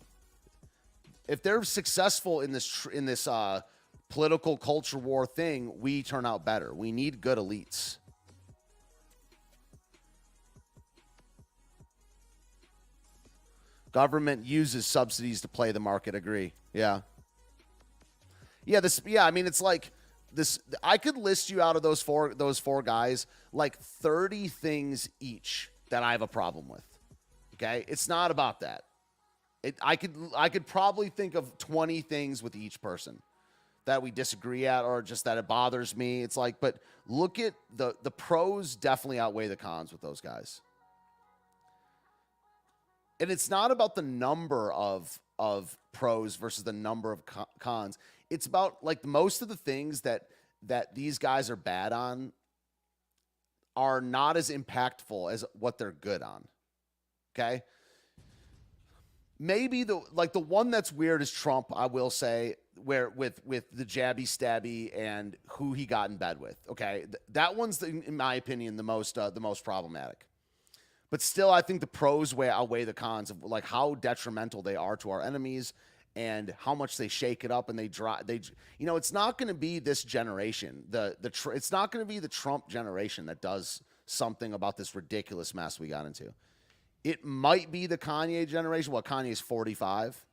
If they're successful in this political culture war thing, we turn out better. We need good elites. Government uses subsidies to play the market. Agree. Yeah. I mean, it's like I could list you out of those four guys like 30 things each that I have a problem with. Okay? It's not about that. I could probably think of 20 things with each person that we disagree at, or just that it bothers me. It's like, but look at the pros definitely outweigh the cons with those guys. And it's not about the number of pros versus the number of cons. It's about like most of the things that these guys are bad on are not as impactful as what they're good on. Okay? Maybe the one that's weird is Trump, I will say, where with the jabby stabby and who he got in bed with. Okay? That one's in my opinion the most problematic. But still, I think the pros outweigh the cons of like how detrimental they are to our enemies and how much they shake it up and it's not going to be this generation. It's not going to be the Trump generation that does something about this ridiculous mess we got into. It might be the Kanye generation. Well, Kanye's 45.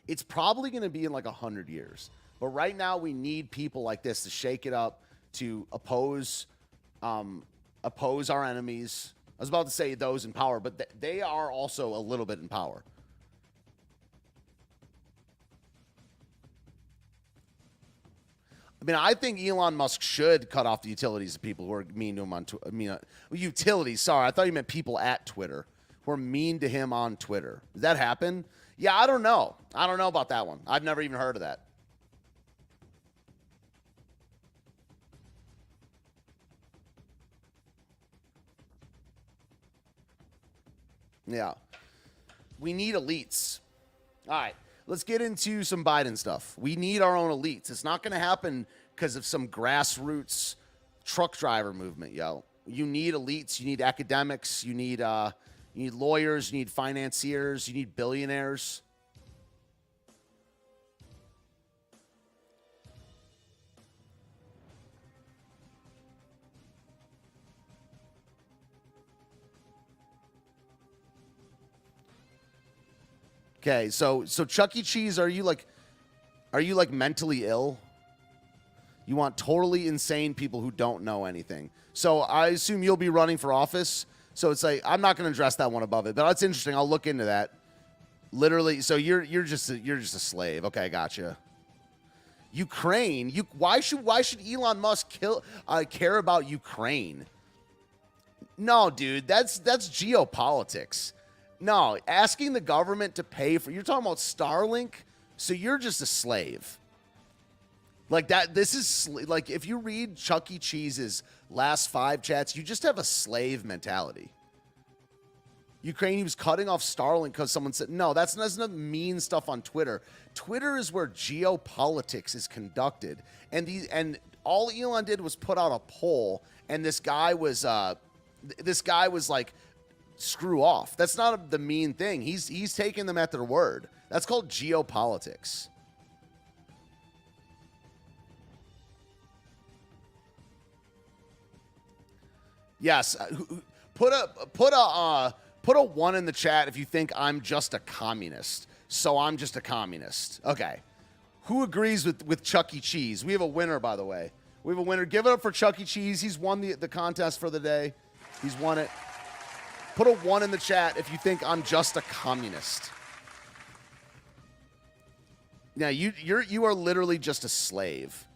It's probably going to be in like 100 years. But right now, we need people like this to shake it up, to oppose our enemies. I was about to say those in power, but they are also a little bit in power. I mean, I think Elon Musk should cut off the utilities of people who are mean to him on Twitter. Utilities, sorry. I thought you meant people at Twitter who are mean to him on Twitter. Does that happen? Yeah, I don't know. I don't know about that one. I've never even heard of that. Yeah. We need elites. All right. Let's get into some Biden stuff. We need our own elites. It's not going to happen because of some grassroots truck driver movement, yo. You need elites. You need academics. You need lawyers. You need financiers. You need billionaires. Okay, so Chuck E. Cheese, are you like mentally ill? You want totally insane people who don't know anything. So I assume you'll be running for office. So it's like I'm not going to address that one above it, but that's interesting. I'll look into that. Literally, so you're just a slave. Okay, I gotcha. Ukraine. Why should Elon Musk care about Ukraine? No, dude, that's geopolitics. No, asking the government to pay for... You're talking about Starlink? So you're just a slave. Like that, this is... Like, if you read Chuck E. Cheese's last 5 chats, you just have a slave mentality. Ukraine, he was cutting off Starlink because someone said... No, that's not mean stuff on Twitter. Twitter is where geopolitics is conducted. And all Elon did was put out a poll, and this guy was like... screw off. That's not the mean thing. He's taking them at their word. That's called geopolitics. Yes, put a 1 in the chat if you think I'm just a communist. So I'm just a communist. Okay. Who agrees with Chuck E. Cheese? We have a winner, by the way. We have a winner. Give it up for Chuck E. Cheese. He's won the contest for the day. He's won it. Put a 1 in the chat if you think I'm just a communist. Now, you are literally just a slave.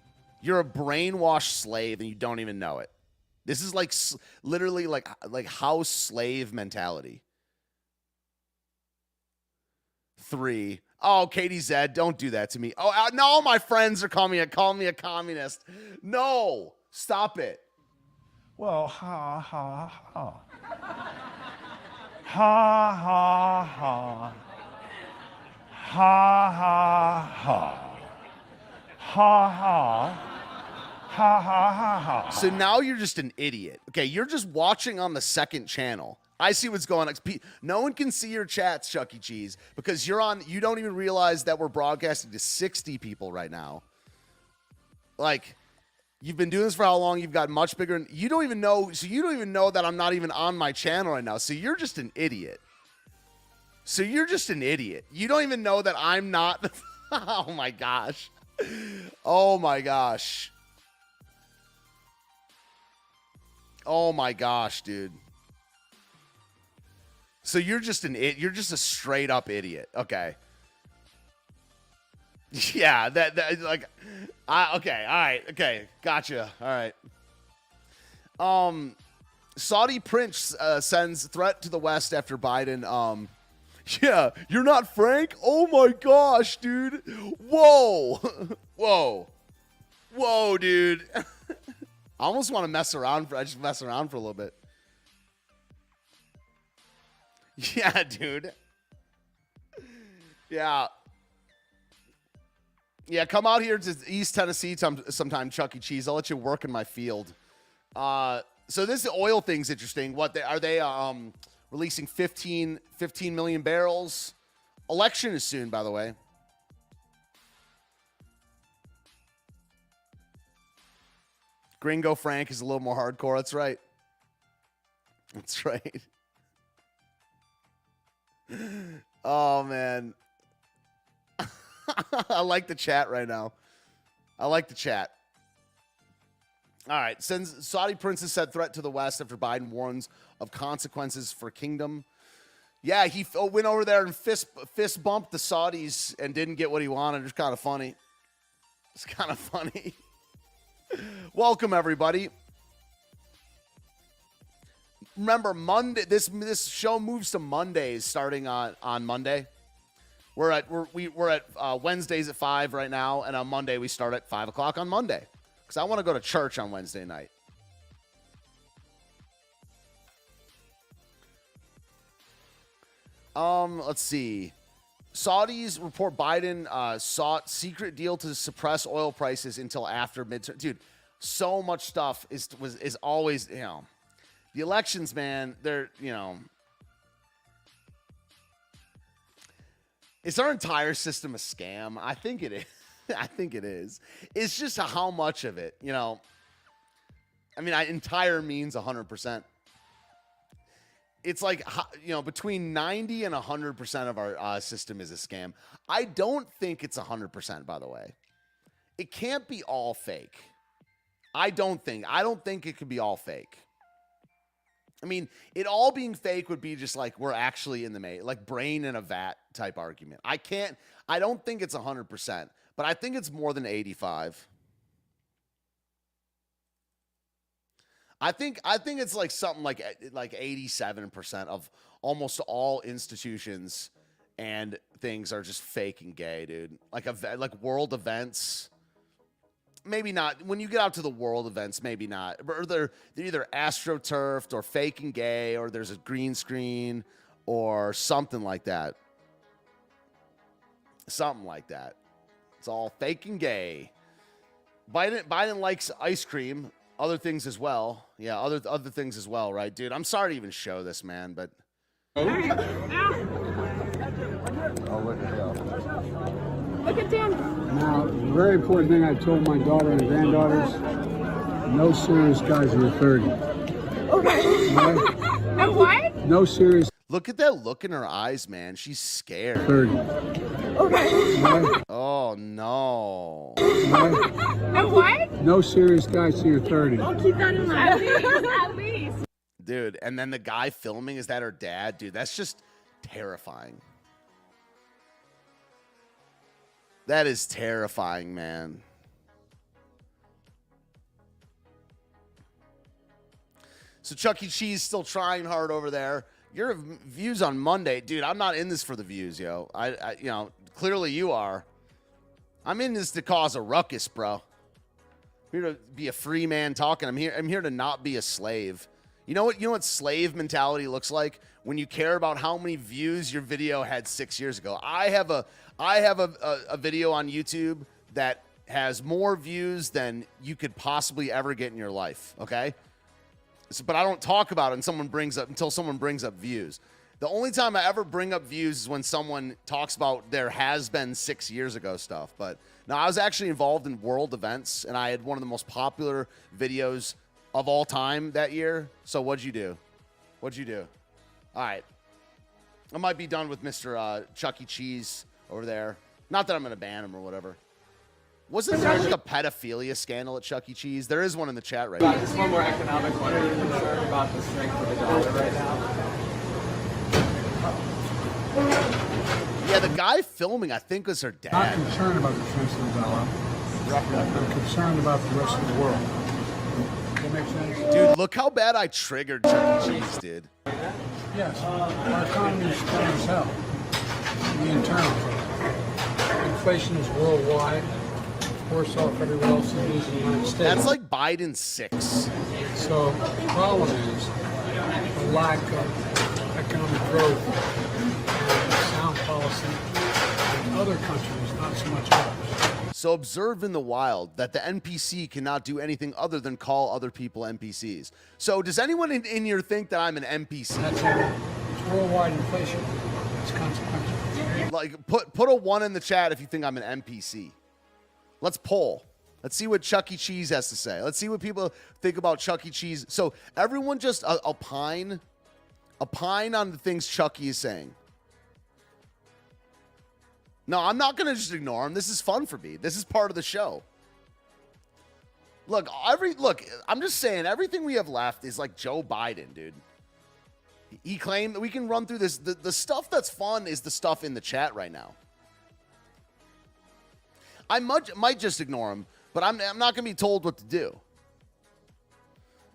You're a brainwashed slave and you don't even know it. This is like literally like house slave mentality. 3. Oh, Katie Zed, don't do that to me. Oh, now all my friends are calling me a communist. No, stop it. Well, ha, ha, ha. Ha, ha, ha. Ha, ha, ha. Ha, ha. Ha, ha, ha, ha. So now you're just an idiot. Okay, you're just watching on the second channel. I see what's going on. No one can see your chats, Chuck E. Cheese, because you don't even realize that we're broadcasting to 60 people right now. Like, you've been doing this for how long? You've got much bigger. You don't even know that I'm not even on my channel right now. So you're just an idiot. You don't even know that I'm not. Oh my gosh. Oh my gosh. Oh my gosh, dude. So you're just you're just a straight up idiot. Okay. Yeah, that like okay, all right. Okay, gotcha. All right. Saudi prince sends threat to the West after Biden yeah, you're not Frank? Oh my gosh, dude. Whoa. Whoa. Whoa, dude. I almost want to mess around for a little bit. Yeah, dude. Yeah. Yeah, come out here to East Tennessee sometime, Chuck E. Cheese. I'll let you work in my field. So this oil thing's interesting. Are they releasing 15 million barrels? Election is soon, by the way. Gringo Frank is a little more hardcore. That's right. That's right. Oh, man. I like the chat right now. I like the chat. All right. Sends Saudi princes said threat to the West after Biden warns of consequences for kingdom. Yeah, he went over there and fist bumped the Saudis and didn't get what he wanted. It's kind of funny. It's kind of funny. Welcome, everybody. Remember, Monday. This show moves to Mondays starting on Monday. We're at Wednesdays at 5 right now, and on Monday we start at 5 o'clock on Monday because I want to go to church on Wednesday night. Let's see. Saudis report Biden sought secret deal to suppress oil prices until after midterm. Dude, so much stuff is always, you know, the elections, man. They're, you know, is our entire system a scam? I think it is. I think it is. It's just how much of it, you know. I mean, entire means 100%. It's like, you know, between 90 and 100% of our system is a scam. I don't think it's 100%, by the way. It can't be all fake. I don't think it could be all fake. I mean, it all being fake would be just like we're actually in the like brain in a vat type argument. I don't think it's 100%, but I think it's more than 85. I think it's like something like 87% of almost all institutions and things are just fake and gay, dude. Like world events, maybe not. When you get out to the world events, maybe not. Or they're either astroturfed or fake and gay, or there's a green screen or something like that. Something like that. It's all fake and gay. Biden likes ice cream. Other things as well. Yeah, other things as well, right, dude? I'm sorry to even show this, man, but... Oh, what the hell? Look at Dan. Now, the very important thing I told my daughter and granddaughters, no serious guys in the 30s. Okay. Right? No what? No serious... Look at that look in her eyes, man. She's scared. 30. Okay. Right? Oh, no. Right? No what? No serious guys to your 30s. I'll keep that in mind. At least. Dude, and then the guy filming, is that her dad? Dude, that's just terrifying. That is terrifying, man. So Chuck E. Cheese still trying hard over there. Your views on Monday, dude, I'm not in this for the views, yo. I you know, clearly you are. I'm in this to cause a ruckus, bro. I'm here to be a free man talking. I'm here to not be a slave. You know what slave mentality looks like? When you care about how many views your video had 6 years ago. I have a video on YouTube that has more views than you could possibly ever get in your life, okay? But I don't talk about it until someone brings up views. The only time I ever bring up views is when someone talks about there has been 6 years ago stuff. But no, I was actually involved in world events, and I had one of the most popular videos of all time that year. So what'd you do? All right. I might be done with Mr. Chuck E. Cheese over there. Not that I'm going to ban him or whatever. Wasn't there like a pedophilia scandal at Chuck E. Cheese? There is one in the chat right now. Just one more economic one. Are you concerned about the strength of the dollar right now? Yeah, the guy filming, I think, was her Not dad. concerned about the strength of the dollar. I'm concerned about the rest of the world. Does that make sense? Dude, look how bad I triggered Chuck E. Cheese, dude. Yes, our economy is strong as hell. The internal. Inflation is worldwide. Worse off everywhere else than it is in the United States. That's like Biden 6. So the problem is the lack of economic growth and sound policy in other countries, not so much ours. So observe in the wild that the NPC cannot do anything other than call other people NPCs. So does anyone in here think that I'm an NPC? That's it's worldwide inflation. It's consequential. Like, put a 1 in the chat if you think I'm an NPC. Let's poll. Let's see what Chuck E. Cheese has to say. Let's see what people think about Chuck E. Cheese. So everyone just opine on the things Chuck E. is saying. No, I'm not going to just ignore him. This is fun for me. This is part of the show. Look, I'm just saying everything we have left is like Joe Biden, dude. He claimed that we can run through this. The stuff that's fun is the stuff in the chat right now. I might just ignore him, but I'm not going to be told what to do.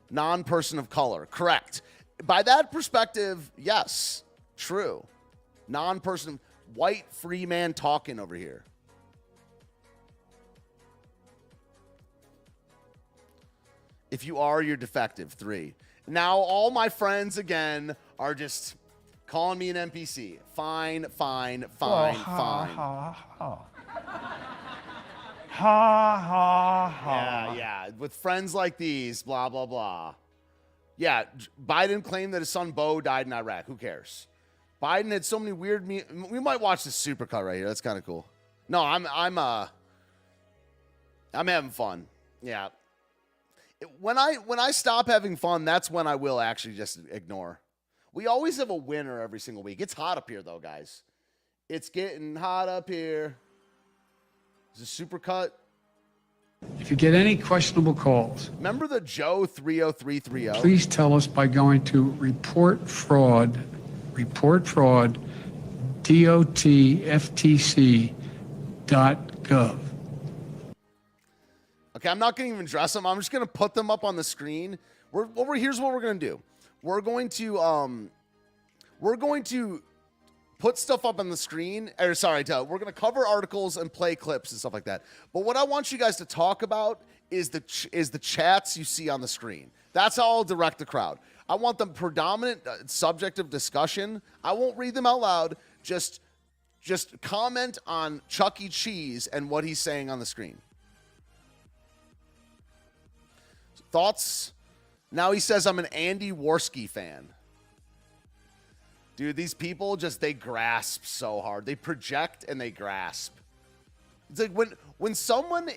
Non-person of color. Correct. By that perspective, yes. True. Non-person. White free man talking over here. If you are, you're defective. 3. Now all my friends again are just calling me an NPC. Fine. Yeah. With friends like these, blah, blah, blah. Yeah, Biden claimed that his son Bo died in Iraq. Who cares? Biden had so many weird... We might watch this supercut right here. That's kind of cool. No, I'm having fun. Yeah. When I stop having fun, that's when I will actually just ignore. We always have a winner every single week. It's hot up here, though, guys. It's getting hot up here. Is a supercut? If you get any questionable calls, remember the Joe 30330? please tell us by going to report fraud, dotftc.gov. Okay, I'm not going to even address them. I'm just going to put them up on the screen. Here's what we're going to do. We're going to put stuff up on the screen. We're going to cover articles and play clips and stuff like that. But what I want you guys to talk about is the chats you see on the screen. That's how I'll direct the crowd. I want the predominant subject of discussion. I won't read them out loud. Just comment on Chuck E. Cheese and what he's saying on the screen. Thoughts? Now he says I'm an Andy Worski fan. Dude, these people they grasp so hard. They project and they grasp. It's like when someone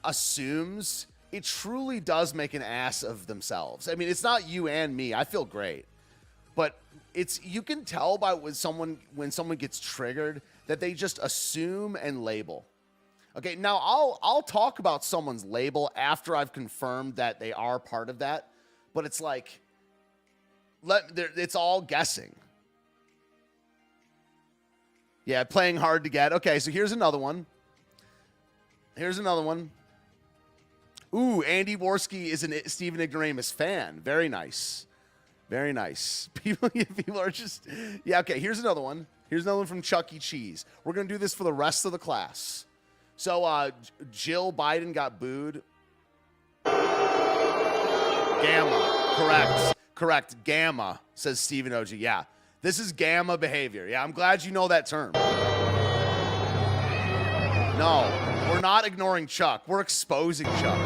assumes, it truly does make an ass of themselves. I mean, it's not you and me. I feel great. But you can tell by when someone gets triggered that they just assume and label. Okay, now I'll talk about someone's label after I've confirmed that they are part of that, but it's like it's all guessing. Yeah, playing hard to get. Okay, so here's another one. Ooh, Andy Worski is a Stephen Ignoramus fan. Very nice. Very nice. People are just... Yeah, okay, here's another one. Here's another one from Chuck E. Cheese. We're going to do this for the rest of the class. So, Jill Biden got booed. Gamma. Correct. Gamma, says Stephen OG. Yeah, this is gamma behavior. Yeah, I'm glad you know that term. No, we're not ignoring Chuck. We're exposing Chuck.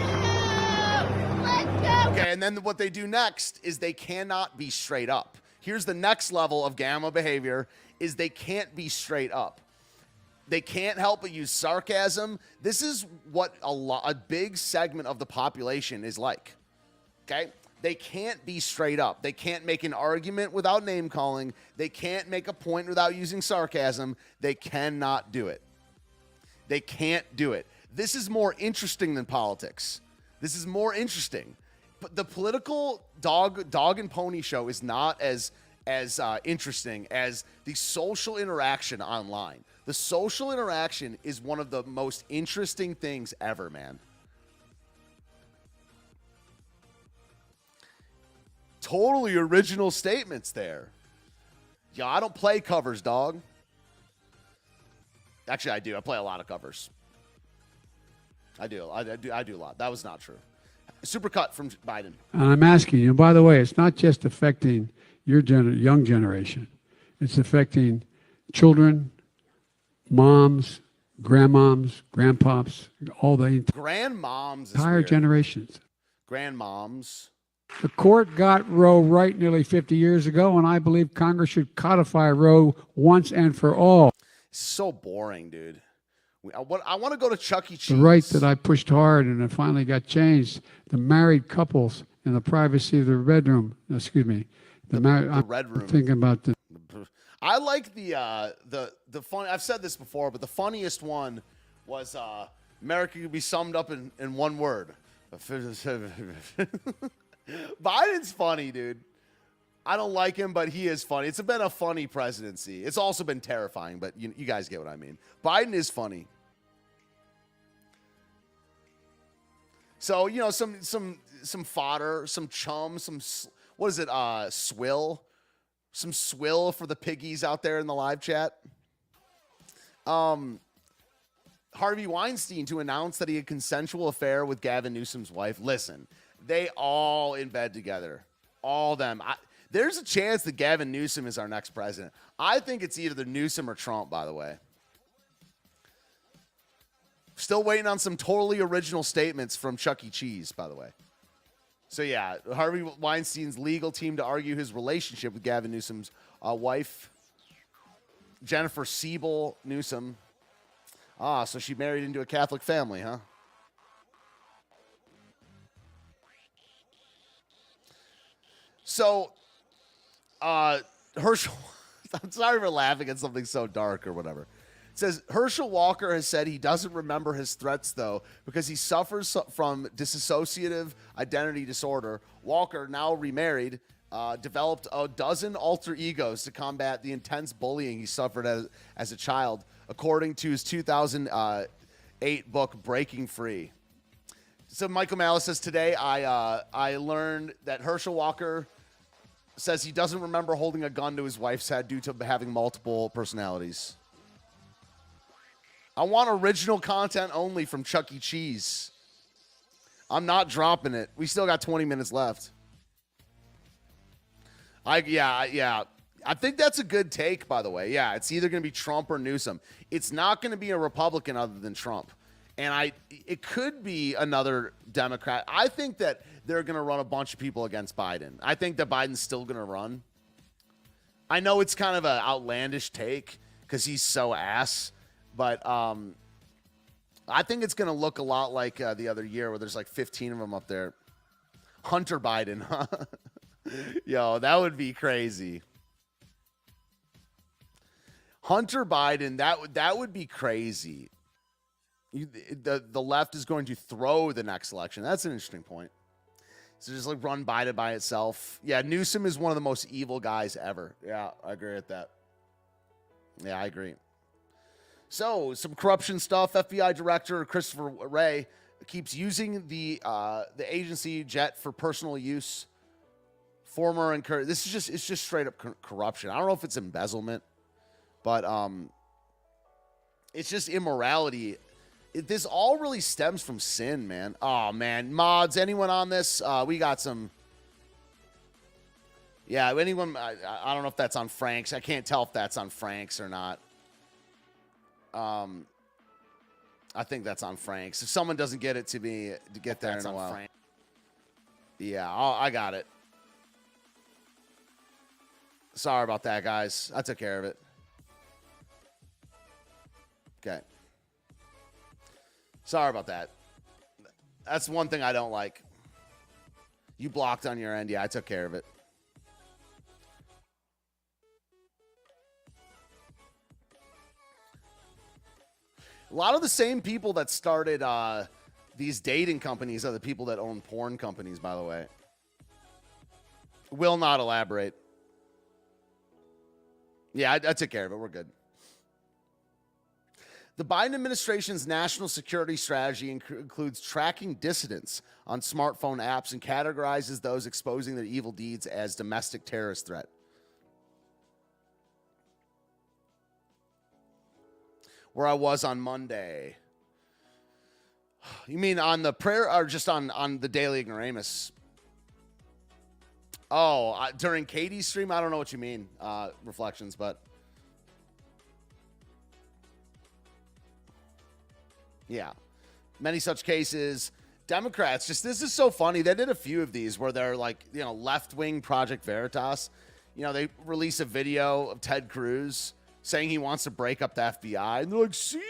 Okay, and then what they do next is they cannot be straight up. Here's the next level of gamma behavior is they can't be straight up. They can't help but use sarcasm. This is what a big segment of the population is like. Okay? They can't be straight up. They can't make an argument without name calling. They can't make a point without using sarcasm. They cannot do it. They can't do it. This is more interesting than politics. This is more interesting. But the political dog and pony show is not as interesting as the social interaction online. The social interaction is one of the most interesting things ever, man. Totally original statements there. Yeah, I don't play covers, dog. Actually, I do. I play a lot of covers. I do a lot. That was not true. Supercut from Biden. And I'm asking you, by the way, it's not just affecting your young generation. It's affecting children, moms, grandmoms, grandpops, all the grandmoms, entire generations. Grandmoms. The court got Roe right nearly 50 years ago, and I believe Congress should codify Roe once and for all. So boring, dude. I want to go to Chuck E. Cheese. The right that I pushed hard and it finally got changed. The married couples in the privacy of their bedroom. Excuse me. The red room. I'm thinking about the. I like the fun. I've said this before, but the funniest one was America could be summed up in one word. Biden's funny, dude. I don't like him, but he is funny. It's been a funny presidency. It's also been terrifying, but you guys get what I mean. Biden is funny. So, some fodder, some chum, what is it? Swill. Some swill for the piggies out there in the live chat. Harvey Weinstein to announce that he had a consensual affair with Gavin Newsom's wife. Listen, they all in bed together. All them. There's a chance that Gavin Newsom is our next president. I think it's either Newsom or Trump, by the way. Still waiting on some totally original statements from Chuck E. Cheese, by the way. So, yeah, Harvey Weinstein's legal team to argue his relationship with Gavin Newsom's wife, Jennifer Siebel Newsom. So she married into a Catholic family, huh? So, Herschel, I'm sorry for laughing at something so dark or whatever. It says, Herschel Walker has said he doesn't remember his threats, though, because he suffers from dissociative identity disorder. Walker, now remarried, developed a dozen alter egos to combat the intense bullying he suffered as a child, according to his 2008 book, Breaking Free. So Michael Malice says, today I learned that Herschel Walker says he doesn't remember holding a gun to his wife's head due to having multiple personalities. I want original content only from Chuck E. Cheese. I'm not dropping it. We still got 20 minutes left. Yeah. I think that's a good take, by the way. Yeah, it's either going to be Trump or Newsom. It's not going to be a Republican other than Trump. And it could be another Democrat. I think that they're going to run a bunch of people against Biden. I think that Biden's still going to run. I know it's kind of an outlandish take because he's so ass. But I think it's going to look a lot like the other year where there's like 15 of them up there. Hunter Biden, huh? Yo, that would be crazy. Hunter Biden, that would be crazy. The left is going to throw the next election. That's an interesting point. So just like run Biden by itself. Yeah, Newsom is one of the most evil guys ever. Yeah, I agree with that. Yeah, I agree. So, some corruption stuff. FBI Director Christopher Wray keeps using the agency jet for personal use. This is just straight up corruption. I don't know if it's embezzlement, but it's just immorality. This all really stems from sin, man. Oh man, mods, anyone on this? We got some. Yeah, anyone? I don't know if that's on Frank's. I can't tell if that's on Frank's or not. I think that's on Frank's. If someone doesn't get it to me to get there in a while. Yeah, I got it. Sorry about that, guys. I took care of it. Okay. Sorry about that. That's one thing I don't like. You blocked on your end. Yeah, I took care of it. A lot of the same people that started these dating companies are the people that own porn companies, by the way. Will not elaborate. Yeah, I took care of it. We're good. The Biden administration's national security strategy includes tracking dissidents on smartphone apps and categorizes those exposing their evil deeds as domestic terrorist threat. Where I was on Monday. You mean on the prayer or just on the Daily Ignoramus? Oh, during Katie's stream? I don't know what you mean, Reflections, but yeah. Many such cases. Democrats, this is so funny. They did a few of these where they're like, left-wing Project Veritas. They release a video of Ted Cruz saying he wants to break up the FBI. And they're like, see?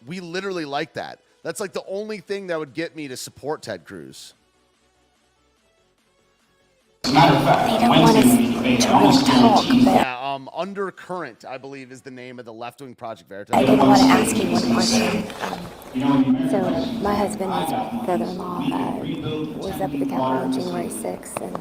We literally like that. That's like the only thing that would get me to support Ted Cruz. As a matter of fact, they don't want us to talk. Yeah, Undercurrent, I believe, is the name of the left-wing Project Veritas. I did want to ask you one question. So my husband, his brother-in-law, was up at the Capitol on January 6th, and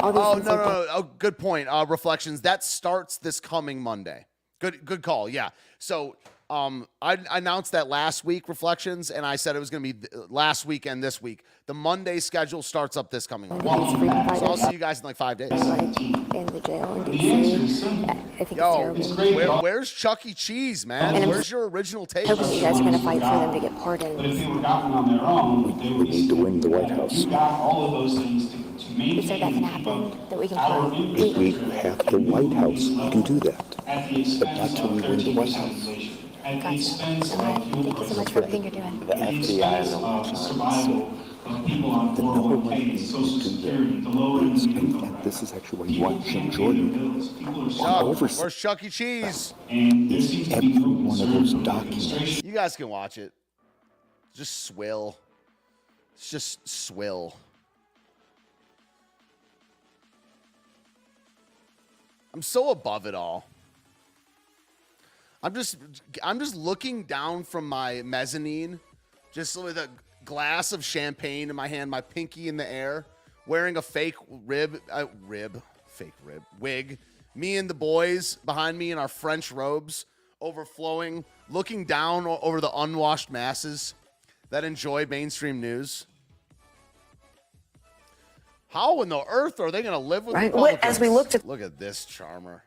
all these things. Oh, good point. Reflections. That starts this coming Monday. Good call. Yeah. So I announced that last week, Reflections, and I said it was going to be last week and this week. The Monday schedule starts up this coming week. So I'll see you guys in like 5 days. In the jail in D.C. I think it's terrible. Where's Chuck E. Cheese, man? Where's your original take? I hope you guys are going to fight for them to get pardoned. But if they were gotten on their own, they would need to win the White House. You got all of those things to You said that can happen, that we can If we have the White House, we can do that. But not till we win the White House. Thank you so much for everything you're doing. The FBI and the number one thing to do that, and this is actually why you watch Jim Jordan. Where's Chuck E. Cheese? Is every one of those documents. You guys can watch it. Just swill. It's just swill. I'm so above it all. I'm just looking down from my mezzanine, just with a glass of champagne in my hand, my pinky in the air, wearing a fake wig. Me and the boys behind me in our French robes, overflowing, looking down over the unwashed masses that enjoy mainstream news. How in the earth are they going to live with Republicans? As we looked at Look at this charmer.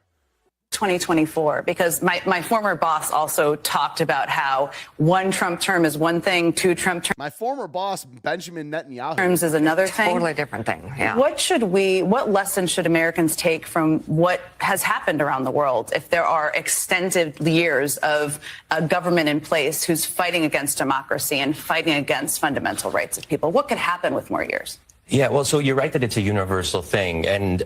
2024, because my former boss also talked about how one Trump term is one thing, two Trump terms. My former boss, Benjamin Netanyahu. Terms is another thing. Totally different thing. Yeah. What lessons should Americans take from what has happened around the world if there are extended years of a government in place who's fighting against democracy and fighting against fundamental rights of people? What could happen with more years? Yeah, well, so you're right that it's a universal thing. And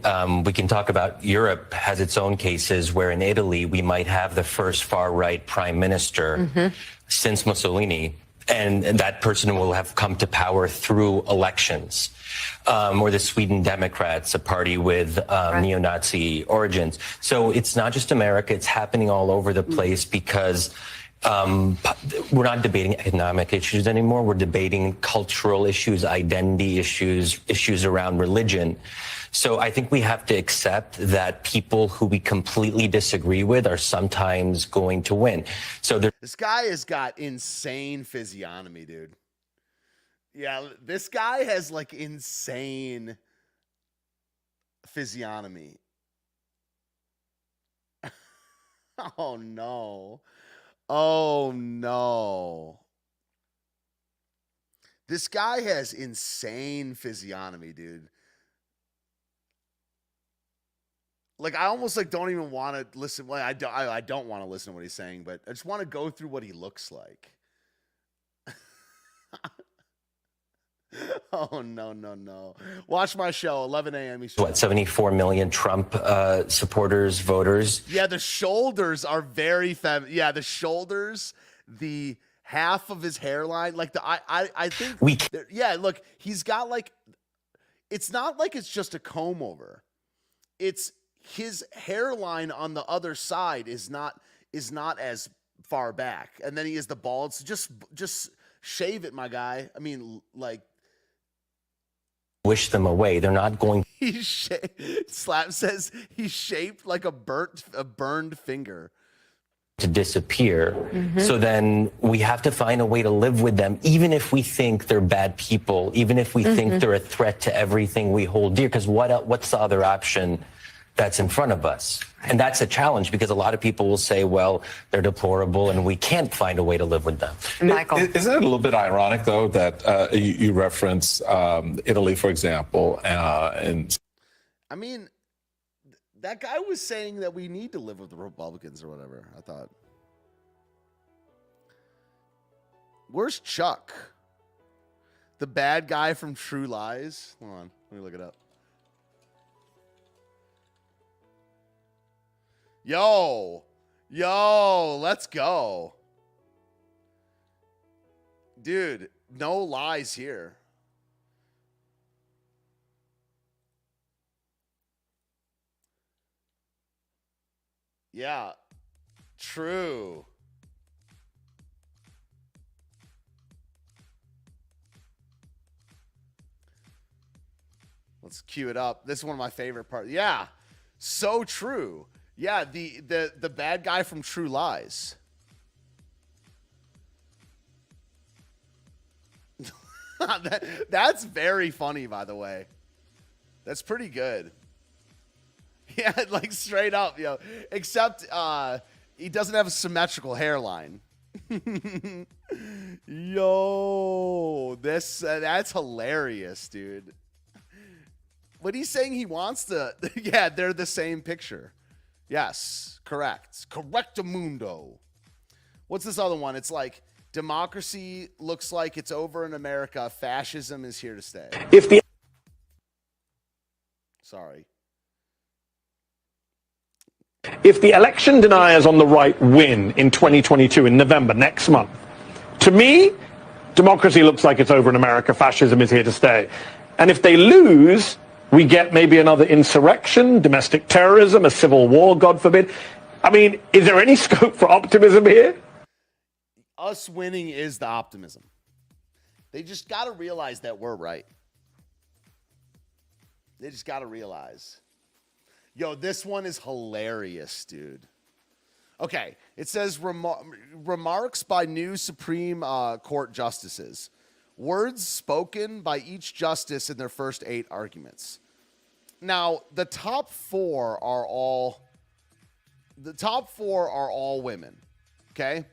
we can talk about Europe has its own cases where in Italy, we might have the first far-right prime minister since Mussolini. And that person will have come to power through elections. Or the Sweden Democrats, a party with neo-Nazi origins. So it's not just America. It's happening all over the place because we're not debating economic issues anymore. We're debating cultural issues, identity issues, issues around religion. So I think we have to accept that people who we completely disagree with are sometimes going to win. So this guy has got insane physiognomy, dude. Yeah, this guy has like insane physiognomy. Oh no. Oh, no. This guy has insane physiognomy, dude. Like, I almost like don't even want to listen. Well, I don't want to listen to what he's saying, but I just want to go through what he looks like. Oh, no. Watch my show, 11 a.m. What, 74 million Trump supporters, voters? Yeah, the shoulders are very feminine. Yeah, the shoulders, the half of his hairline. Like, I think. Yeah, look, he's got like, it's not like it's just a comb over. his hairline on the other side is not as far back, and then he has the bald. So just shave it, my guy. I mean, like, wish them away. They're not going. Slap says he's shaped like a burned finger. To disappear. So then we have to find a way to live with them, even if we think they're bad people, even if we think they're a threat to everything we hold dear, because what's the other option that's in front of us? And that's a challenge, because a lot of people will say, well, they're deplorable and we can't find a way to live with them. Michael. Isn't it a little bit ironic, though, that you reference Italy, for example, and I mean, that guy was saying that we need to live with the Republicans or whatever, I thought. Where's Chuck? The bad guy from True Lies? Hold on, let me look it up. Yo, let's go. Dude, no lies here. Yeah, true. Let's cue it up. This is one of my favorite parts. Yeah, so true. Yeah, the bad guy from True Lies. That's very funny, by the way. That's pretty good. Yeah, like straight up, yo. Except he doesn't have a symmetrical hairline. Yo, that's hilarious, dude. What he's saying, he wants to. Yeah, they're the same picture. Yes, correct. Correctamundo. What's this other one? It's like democracy looks like it's over in America. Fascism is here to stay. Sorry. If the election deniers on the right win in 2022 in November next month, to me, democracy looks like it's over in America. Fascism is here to stay. And if they lose, we get maybe another insurrection, domestic terrorism, a civil war, God forbid. I mean, is there any scope for optimism here? Us winning is the optimism. They just got to realize that we're right. They just got to realize. Yo, this one is hilarious, dude. Okay, it says remarks by new Supreme Court justices. Words spoken by each justice in their first 8 arguments. Now, the top 4 are all women, okay?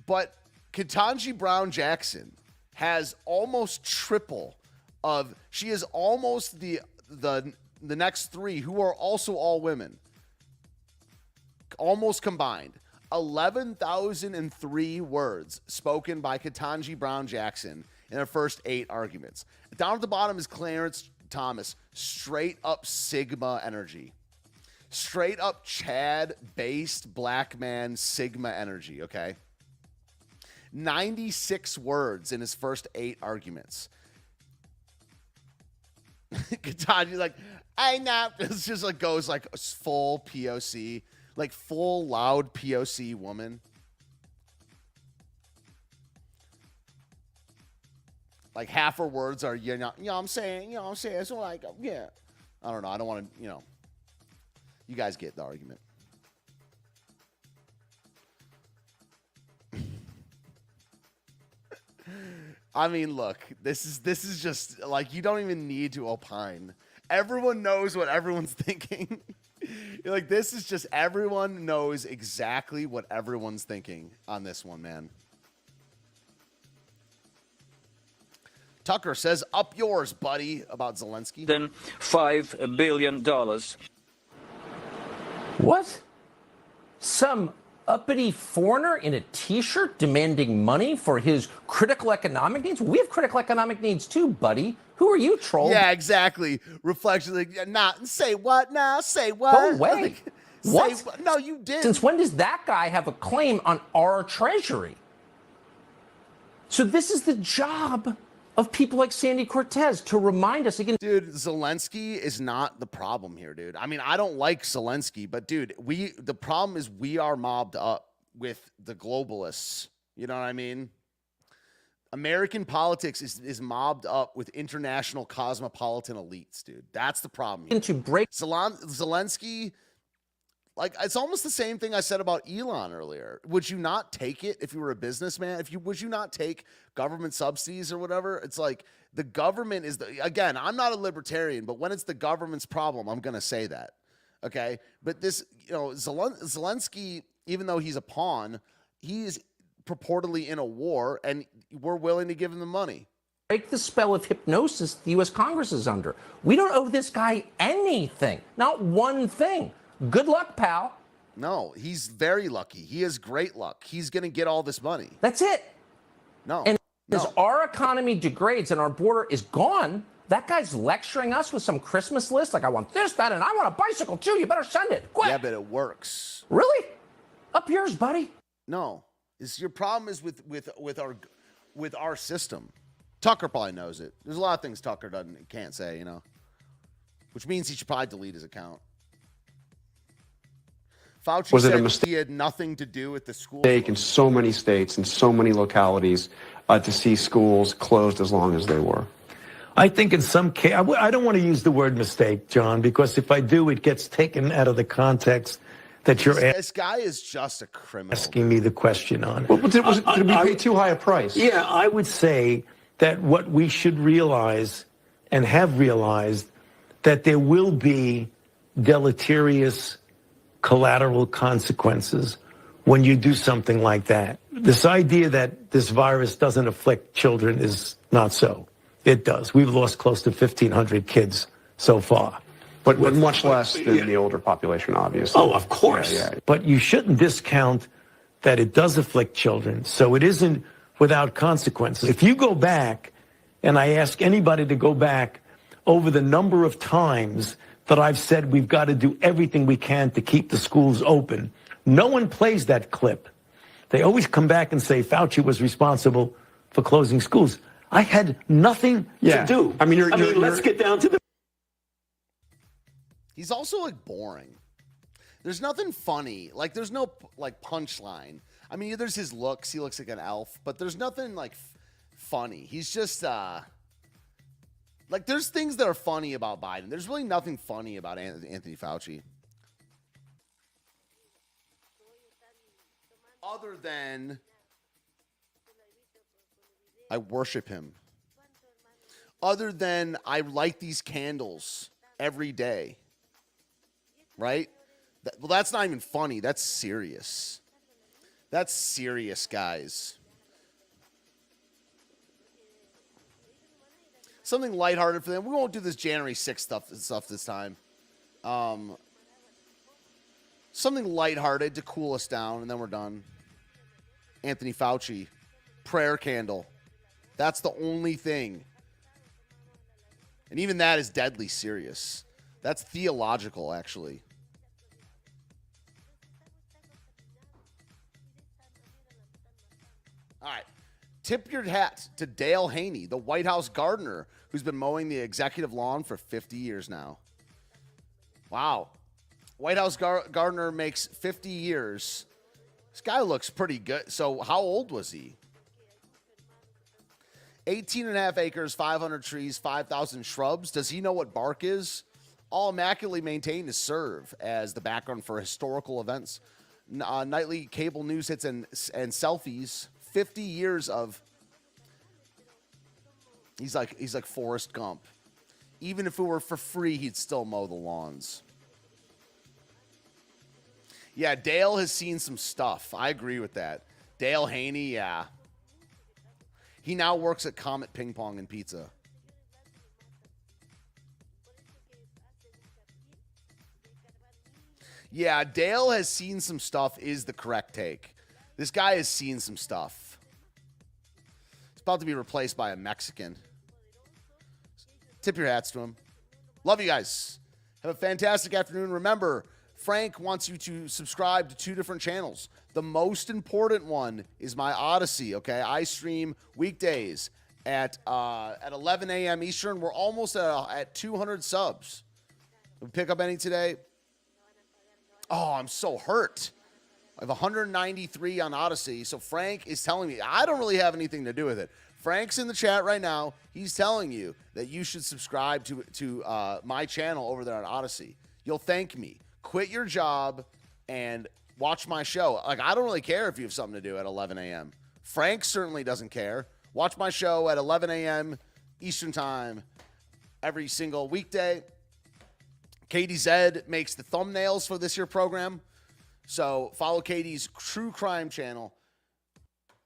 But Ketanji Brown Jackson has almost triple of. She is almost the next 3 who are also all women. Almost combined. 11,003 words spoken by Ketanji Brown Jackson in her first 8 arguments. Down at the bottom is Clarence Thomas. Straight up Sigma energy. Straight up Chad-based black man Sigma energy, okay? 96 words in his first 8 arguments. Ketanji's like, I know. It's just like goes like full POC. Like full loud POC woman. Like half her words are, I'm saying. So like, yeah. I don't know. I don't want to, you guys get the argument. I mean, look, this is just like, you don't even need to opine. Everyone knows what everyone's thinking. You're like, this is just, everyone knows exactly what everyone's thinking on this one, man. Tucker says, up yours, buddy, about Zelensky. Then $5 billion. What? Some uppity foreigner in a t-shirt demanding money for his critical economic needs? We have critical economic needs too, buddy. Who are you, troll? Yeah, exactly. Reflection, like, not say what now? Say what? Go away. Like, what? No, you did. Since when does that guy have a claim on our treasury? So this is the job of people like Sandy Cortez to remind us again. Dude, Zelensky is not the problem here, dude. I mean, I don't like Zelensky, but dude, the problem is we are mobbed up with the globalists. You know what I mean? American politics is mobbed up with international cosmopolitan elites, dude. That's the problem here. To break Zelensky, like, it's almost the same thing I said about Elon earlier. Would you not take it if you were a businessman? Would you not take government subsidies or whatever? It's like the government is again, I'm not a libertarian, but when it's the government's problem, I'm going to say that. Okay? But this, Zelensky, even though he's a pawn, he is purportedly in a war, and we're willing to give him the money. Break the spell of hypnosis the U.S. Congress is under. We don't owe this guy anything, not one thing. Good luck, pal. No, he's very lucky. He has great luck. He's going to get all this money. That's it. No. And as our economy degrades and our border is gone, that guy's lecturing us with some Christmas list like, I want this, that, and I want a bicycle too. You better send it. Quick. Yeah, but it works. Really? Up yours, buddy. No. Your problem is with our system. Tucker probably knows it. There's a lot of things Tucker can't say, which means he should probably delete his account. Fauci said he had nothing to do with the school. In so many states and so many localities to see schools closed as long as they were. I think in some case, I don't want to use the word mistake, John, because if I do, it gets taken out of the context that you're this guy is just a criminal. Asking me the question on. Well, did we pay too high a price? Yeah, I would say that what we should realize and have realized that there will be deleterious collateral consequences when you do something like that. This idea that this virus doesn't afflict children is not so. It does. We've lost close to 1,500 kids so far. But much less than the older population, obviously. Oh, of course. Yeah. But you shouldn't discount that it does afflict children. So it isn't without consequences. If you go back, and I ask anybody to go back over the number of times that I've said we've got to do everything we can to keep the schools open, no one plays that clip. They always come back and say Fauci was responsible for closing schools. I had nothing to do. I mean, let's get down to the... He's also like boring. There's nothing funny. Like there's no like punchline. I mean, there's his looks. He looks like an elf, but there's nothing like funny. He's just like there's things that are funny about Biden. There's really nothing funny about Anthony Fauci. Other than I worship him. Other than I light these candles every day. Right? Well, that's not even funny. That's serious. That's serious, guys. Something lighthearted for them. We won't do this January 6th stuff this time. Something lighthearted to cool us down, and then we're done. Anthony Fauci, prayer candle. That's the only thing. And even that is deadly serious. That's theological, actually. All right. Tip your hat to Dale Haney, the White House gardener who's been mowing the executive lawn for 50 years now. Wow. White House gardener makes 50 years. This guy looks pretty good. So how old was he? 18.5 acres, 500 trees, 5,000 shrubs. Does he know what bark is? All immaculately maintained to serve as the background for historical events, nightly cable news hits and selfies. 50 years of. He's like Forrest Gump. Even if it were for free, he'd still mow the lawns. Yeah, Dale has seen some stuff. I agree with that. Dale Haney, yeah. He now works at Comet Ping Pong and Pizza. Yeah, Dale has seen some stuff is the correct take. This guy has seen some stuff. He's about to be replaced by a Mexican. Tip your hats to him. Love you guys. Have a fantastic afternoon. Remember, Frank wants you to subscribe to 2 different channels. The most important one is my Odyssey, okay? I stream weekdays at 11 a.m. Eastern. We're almost at 200 subs. Did we pick up any today? Oh, I'm so hurt. I have 193 on Odyssey. So Frank is telling me, I don't really have anything to do with it. Frank's in the chat right now. He's telling you that you should subscribe to my channel over there on Odyssey. You'll thank me. Quit your job and watch my show. Like, I don't really care if you have something to do at 11 a.m. Frank certainly doesn't care. Watch my show at 11 a.m. Eastern Time every single weekday. Katie Zed makes the thumbnails for this year's program. So follow Katie's True Crime channel.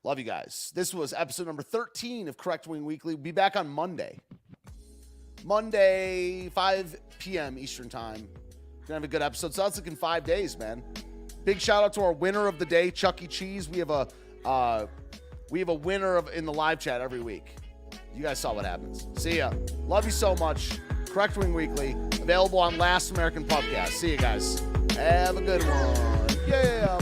Love you guys. This was episode number 13 of Correct Wing Weekly. We'll be back on Monday. Monday, 5 p.m. Eastern Time. We're going to have a good episode. So that's like in 5 days, man. Big shout out to our winner of the day, Chuck E. Cheese. We have a winner in the live chat every week. You guys saw what happens. See ya. Love you so much. Correct Wing Weekly. Available on Last American Podcast. See you guys. Have a good one. Yeah.